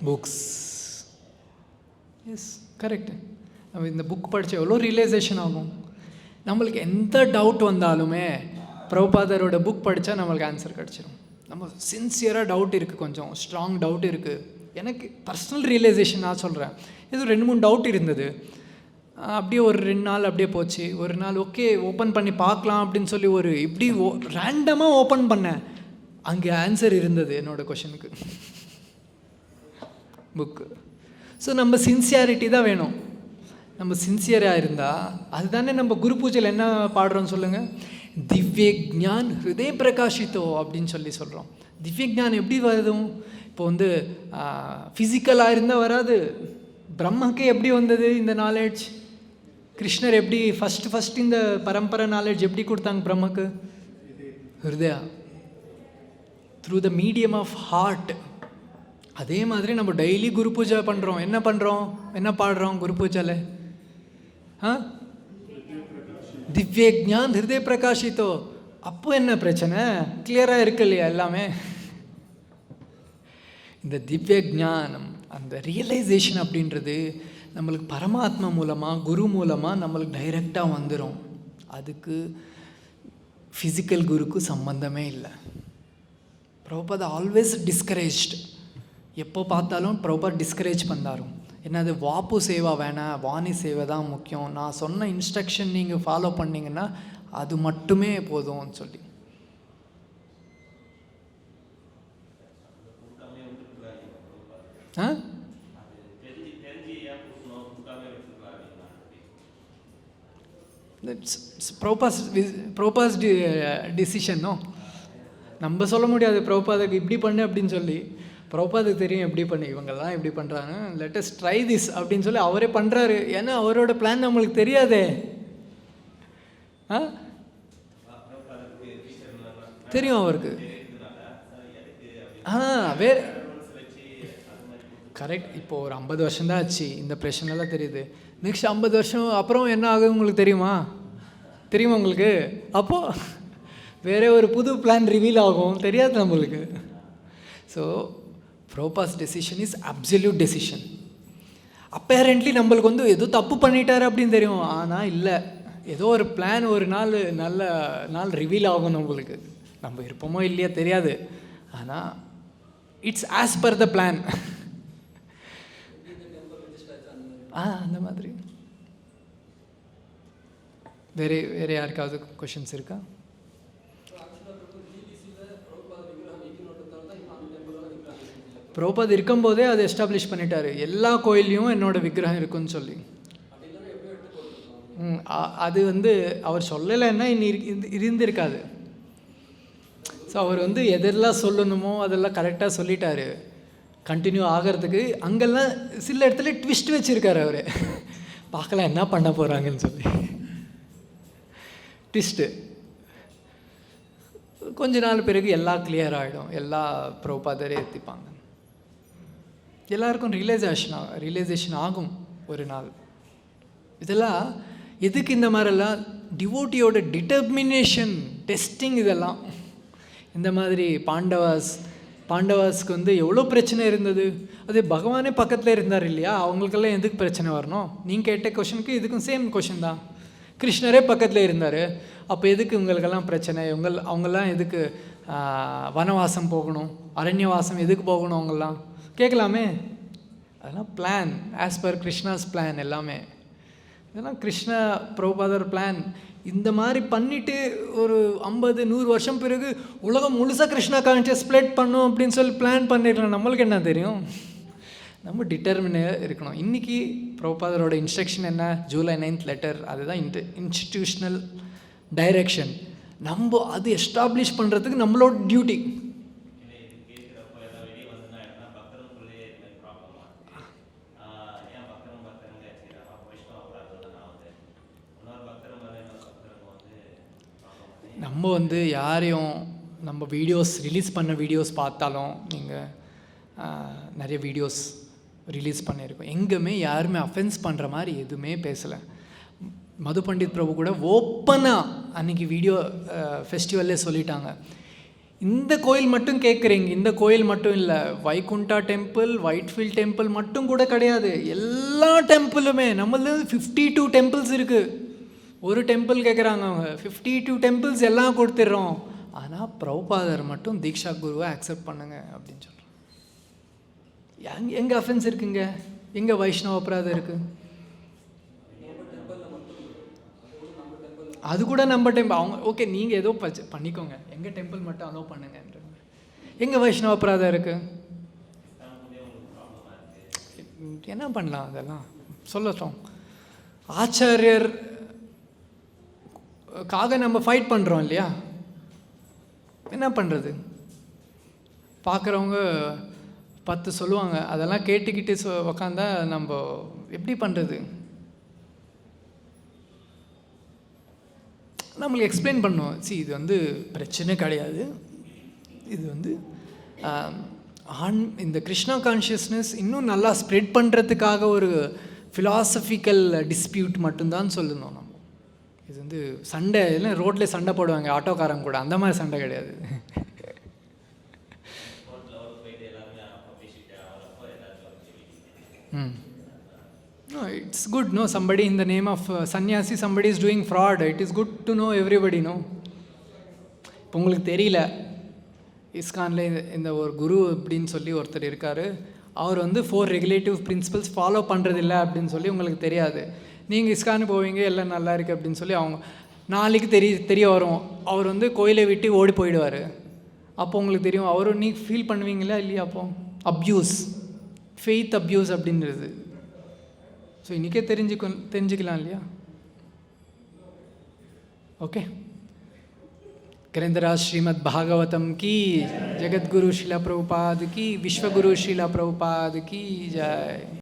books. Yes, correct. நம்ம இந்த புக் படித்த எவ்வளோ ரியலைசேஷன் ஆகும். நம்மளுக்கு எந்த டவுட் வந்தாலுமே பிரபுபாதரோட புக் படித்தா நம்மளுக்கு ஆன்சர் கிடச்சிடும். நம்ம சின்சியராக டவுட் இருக்குது, கொஞ்சம் ஸ்ட்ராங் டவுட் இருக்குது. எனக்கு பர்சனல் ரியலைசேஷன் நான் சொல்கிறேன். இது 2-3 டவுட் இருந்தது. அப்படியே ஒரு 2 நாள் அப்படியே போச்சு. ஒரு நாள் ஓகே ஓப்பன் பண்ணி பார்க்கலாம் அப்படின்னு சொல்லி ஒரு இப்படி ரேண்டமாக ஓப்பன் பண்ணேன். அங்கே ஆன்சர் இருந்தது என்னோடய கொஷனுக்கு, புக்கு. ஸோ நம்ம சின்சியாரிட்டி தான் வேணும். நம்ம சின்சியராக இருந்தால் அதுதானே நம்ம குரு பூஜையில் என்ன பாடுறோம் சொல்லுங்கள்? திவ்ய ஜான் ஹிருதய பிரகாஷித்தோ அப்படின்னு சொல்கிறோம். திவ்ய ஜான் எப்படி வரும்? இப்போ ஃபிசிக்கலாக இருந்தால் வராது. பிரம்மக்கு எப்படி வந்தது இந்த நாலேஜ்? கிருஷ்ணர் எப்படி ஃபஸ்ட் இந்த பரம்பரை நாலேஜ் எப்படி கொடுத்தாங்க பிரம்மக்கு? ஹிருதயா, through the medium of heart. அதே மாதிரி நம்ம டெய்லி குரு பூஜை பண்ணுறோம். என்ன பாடுறோம் குரு பூஜையில்? திவ்ய ஜான் ஹிருதய பிரகாஷித்தோ. அப்போ என்ன பிரச்சனை? கிளியராக இருக்கு இல்லையா எல்லாமே? இந்த திவ்ய ஜானம், அந்த ரியலைசேஷன் அப்படின்றது நம்மளுக்கு பரமாத்மா மூலமாக, குரு மூலமாக நம்மளுக்கு டைரெக்டாக வந்துடும். அதுக்கு ஃபிசிக்கல் குருக்கு சம்பந்தமே இல்லை. Prabhupada always discouraged. எப்போ பார்த்தாலும் பிரபுபாதா டிஸ்கரேஜ் பண்ணாரு. என்னது? வாப்பு சேவா வேணாம், வாணி சேவை தான் முக்கியம். நான் சொன்ன இன்ஸ்ட்ரக்ஷன் நீங்கள் ஃபாலோ பண்ணிங்கன்னா அது மட்டுமே போதும்னு சொல்லி. ப்ரோபாஸ் டிசிஷனோ நம்ம சொல்ல முடியாது. பிரபுபாதுக்கு இப்படி பண்ணு அப்படின்னு சொல்லி, பிரபுபாதுக்கு தெரியும் எப்படி பண்ணு, இவங்கெல்லாம் எப்படி பண்ணுறாங்க, லெட் அஸ் ட்ரை திஸ் அப்படின்னு சொல்லி அவரே பண்ணுறாரு. ஏன்னா அவரோட பிளான் நம்மளுக்கு தெரியாதே. தெரியும் அவருக்கு. வேறு கரெக்ட். இப்போது ஒரு 50 வருஷம் தான் ஆச்சு, இந்த பிரச்சனைலாம் தெரியுது. நெக்ஸ்ட் 50 வருஷம் அப்புறம் என்ன ஆகும் உங்களுக்கு தெரியுமா உங்களுக்கு? அப்போது வேறு ஒரு புது பிளான் ரிவீல் ஆகும், தெரியாது நம்மளுக்கு. So Prabhupada's decision is absolute decision. Apparently நம்மளுக்கு ஏதோ தப்பு பண்ணிட்டாரு அப்படின்னு தெரியும். ஆனால் இல்லை, ஏதோ ஒரு பிளான் ஒரு நல்ல நாள் ரிவீல் ஆகும் நம்மளுக்கு. நம்ம இருப்போமோ இல்லையா தெரியாது, ஆனால் it's as per the plan. அந்த மாதிரி. வேறு யாருக்காவது கொஷின்ஸ் இருக்கா? பிரபுபாத் இருக்கும்போதே அதை எஸ்டாப்ளிஷ் பண்ணிட்டாரு. எல்லா கோயில்லையும் என்னோட விக்கிரகம் இருக்குன்னு சொல்லி. அது அவர் சொல்லலைன்னா இருந்திருக்காது. ஸோ அவர் எதெல்லாம் சொல்லணுமோ அதெல்லாம் கரெக்டாக சொல்லிட்டாரு. கண்டினியூ ஆகிறதுக்கு அங்கெல்லாம் சில இடத்துல ட்விஸ்ட் வச்சுருக்காரு அவர். பார்க்கலாம் என்ன பண்ண போகிறாங்கன்னு சொல்லி. ட்விஸ்ட்டு கொஞ்ச நாள் பிறகு எல்லாம் கிளியர் ஆகிடும். எல்லா பிரபுபாதரே ஏற்றிப்பாங்க. எல்லாருக்கும் ரியலைசேஷன் ஆகும் ஒரு நாள். இதெல்லாம் எதுக்கு இந்த மாதிரிலாம்? டிவோட்டியோட டிட்டர்மினேஷன், டெஸ்டிங். இதெல்லாம் இந்த மாதிரி பாண்டவாஸ்க்கு வந்து எவ்வளோ பிரச்சனை இருந்தது. அது பகவானே பக்கத்தில் இருந்தார் இல்லையா, அவங்களுக்கெல்லாம் எதுக்கு பிரச்சனை வரணும்? நீங்கள் கேட்ட கொஷனுக்கு இதுக்கும் சேம் கொஷின் தான். கிருஷ்ணரே பக்கத்தில் இருந்தார், அப்போ எதுக்கு இவங்களுக்கெல்லாம் பிரச்சனை? அவங்கெல்லாம் எதுக்கு வனவாசம் போகணும், அரண்யவாசம் எதுக்கு போகணும் அவங்கெல்லாம் கேட்கலாமே. அதெல்லாம் plan, as per Krishna's plan எல்லாமே. இதெல்லாம் கிருஷ்ணா பிரபுபாதர் பிளான். இந்த மாதிரி பண்ணிவிட்டு ஒரு 50-100 வருஷம் பிறகு உலகம் முழுசாக கிருஷ்ணா கான்ஷியஸ் ஸ்ப்ரெட் பண்ணும் அப்படின்னு சொல்லி பிளான் பண்ணிடலாம். நம்மளுக்கு என்ன தெரியும்? நம்ம டிட்டர்மினாக இருக்கணும். இன்றைக்கி பிரபுபாதரோட இன்ஸ்ட்ரக்ஷன் என்ன? July 9th letter. அதுதான் இன்ஸ்டிடியூஷனல் டைரெக்ஷன். நம்ம அது எஸ்டாப்ளிஷ் பண்ணுறதுக்கு நம்மளோட டியூட்டி. நம்ம வந்து யாரையும் நம்ம வீடியோஸ் ரிலீஸ் பண்ண வீடியோஸ் பார்த்தாலும், நீங்கள் நிறைய வீடியோஸ் ரிலீஸ் பண்ணியிருக்கோம், எங்கேயுமே யாருமே அஃபென்ஸ் பண்ணுற மாதிரி எதுவுமே பேசலை. மது பண்டித் பிரபு கூட ஓப்பனாக அன்றைக்கி வீடியோ ஃபெஸ்டிவல்லே சொல்லிட்டாங்க, இந்த கோயில் மட்டும் கேட்குறீங்க, இந்த கோயில் மட்டும் இல்லை, வைகுண்டா டெம்பிள், ஒயிட்ஃபீல்ட் டெம்பிள் மட்டும் கூட கிடையாது, எல்லா டெம்பிளுமே நம்மளது 52 டெம்பிள்ஸ் இருக்குது. ஒரு டெம்பிள் கேட்குறாங்க அவங்க, 52 டெம்பிள்ஸ் எல்லாம் கொடுத்துட்றோம். ஆனால் பிரபுபாதர் மட்டும் தீக்ஷா குருவை அக்செப்ட் பண்ணுங்க அப்படின்னு சொல்கிறோம். எங்கே அஃபென்ஸ் இருக்குங்க? எங்கே வைஷ்ணவ அபராதம் இருக்குது? அது கூட நம்ம டெம்பிள். அவங்க ஓகே, நீங்கள் ஏதோ பண்ணிக்கோங்க, எங்கள் டெம்பிள் மட்டும் அலோவ் பண்ணுங்கன்றாங்க. எங்கே வைஷ்ணவ அபராதம் இருக்குது? என்ன பண்ணலாம்? அதெல்லாம் சொல்லட்டும். ஆச்சாரியர் காக நம்ம ஃபைட் பண்ணுறோம் இல்லையா, என்ன பண்ணுறது? பார்க்குறவங்க 10 சொல்லுவாங்க, அதெல்லாம் கேட்டுக்கிட்டு உக்காந்தா நம்ம எப்படி பண்ணுறது? நம்மளுக்கு எக்ஸ்பிளைன் பண்ணுவோம். இது வந்து பிரச்சனை கிடையாது, இது வந்து இந்த கிருஷ்ணா கான்ஷியஸ்னஸ் இன்னும் நல்லா ஸ்ப்ரெட் பண்ணுறதுக்காக ஒரு ஃபிலாசபிக்கல் டிஸ்பியூட் மட்டும்தான் சொல்லணும். நம்ம இது வந்து சண்டை இல்லை, ரோட்லேயே சண்டை போடுவாங்க ஆட்டோக்காரங்க கூட, அந்த மாதிரி சண்டை கிடையாது. No, it's good, no, somebody in the name of sannyasi, somebody is doing fraud. It is good to know everybody, no. இப்போ உங்களுக்கு தெரியல, இஸ்கானில் இந்த ஒரு குரு அப்படின்னு சொல்லி ஒருத்தர் இருக்கார், அவர் வந்து 4 ரெகுலேட்டிவ் பிரின்சிபல்ஸ் ஃபாலோ பண்ணுறதில்ல அப்படின்னு சொல்லி உங்களுக்கு தெரியாது. நீங்கள் இஸ்கானு போவீங்க, எல்லாம் நல்லா இருக்குது அப்படின்னு சொல்லி அவங்க நாளைக்கு தெரிய வரும், அவர் வந்து கோயிலை விட்டு ஓடி போயிடுவார். அப்போ உங்களுக்கு தெரியும், அவரும் நீ ஃபீல் பண்ணுவீங்களா இல்லையா? அப்போ அப்யூஸ், ஃபெய்த் அப்யூஸ் அப்படின்றது. ஸோ இன்றைக்கே தெரிஞ்சுக்கலாம் இல்லையா? ஓகே. ग्रंथराज श्रीमद् भागवतम की, जगत गुरु शिला प्रभुपाद की, विश्व गुरु शिला प्रभुपाद की जय.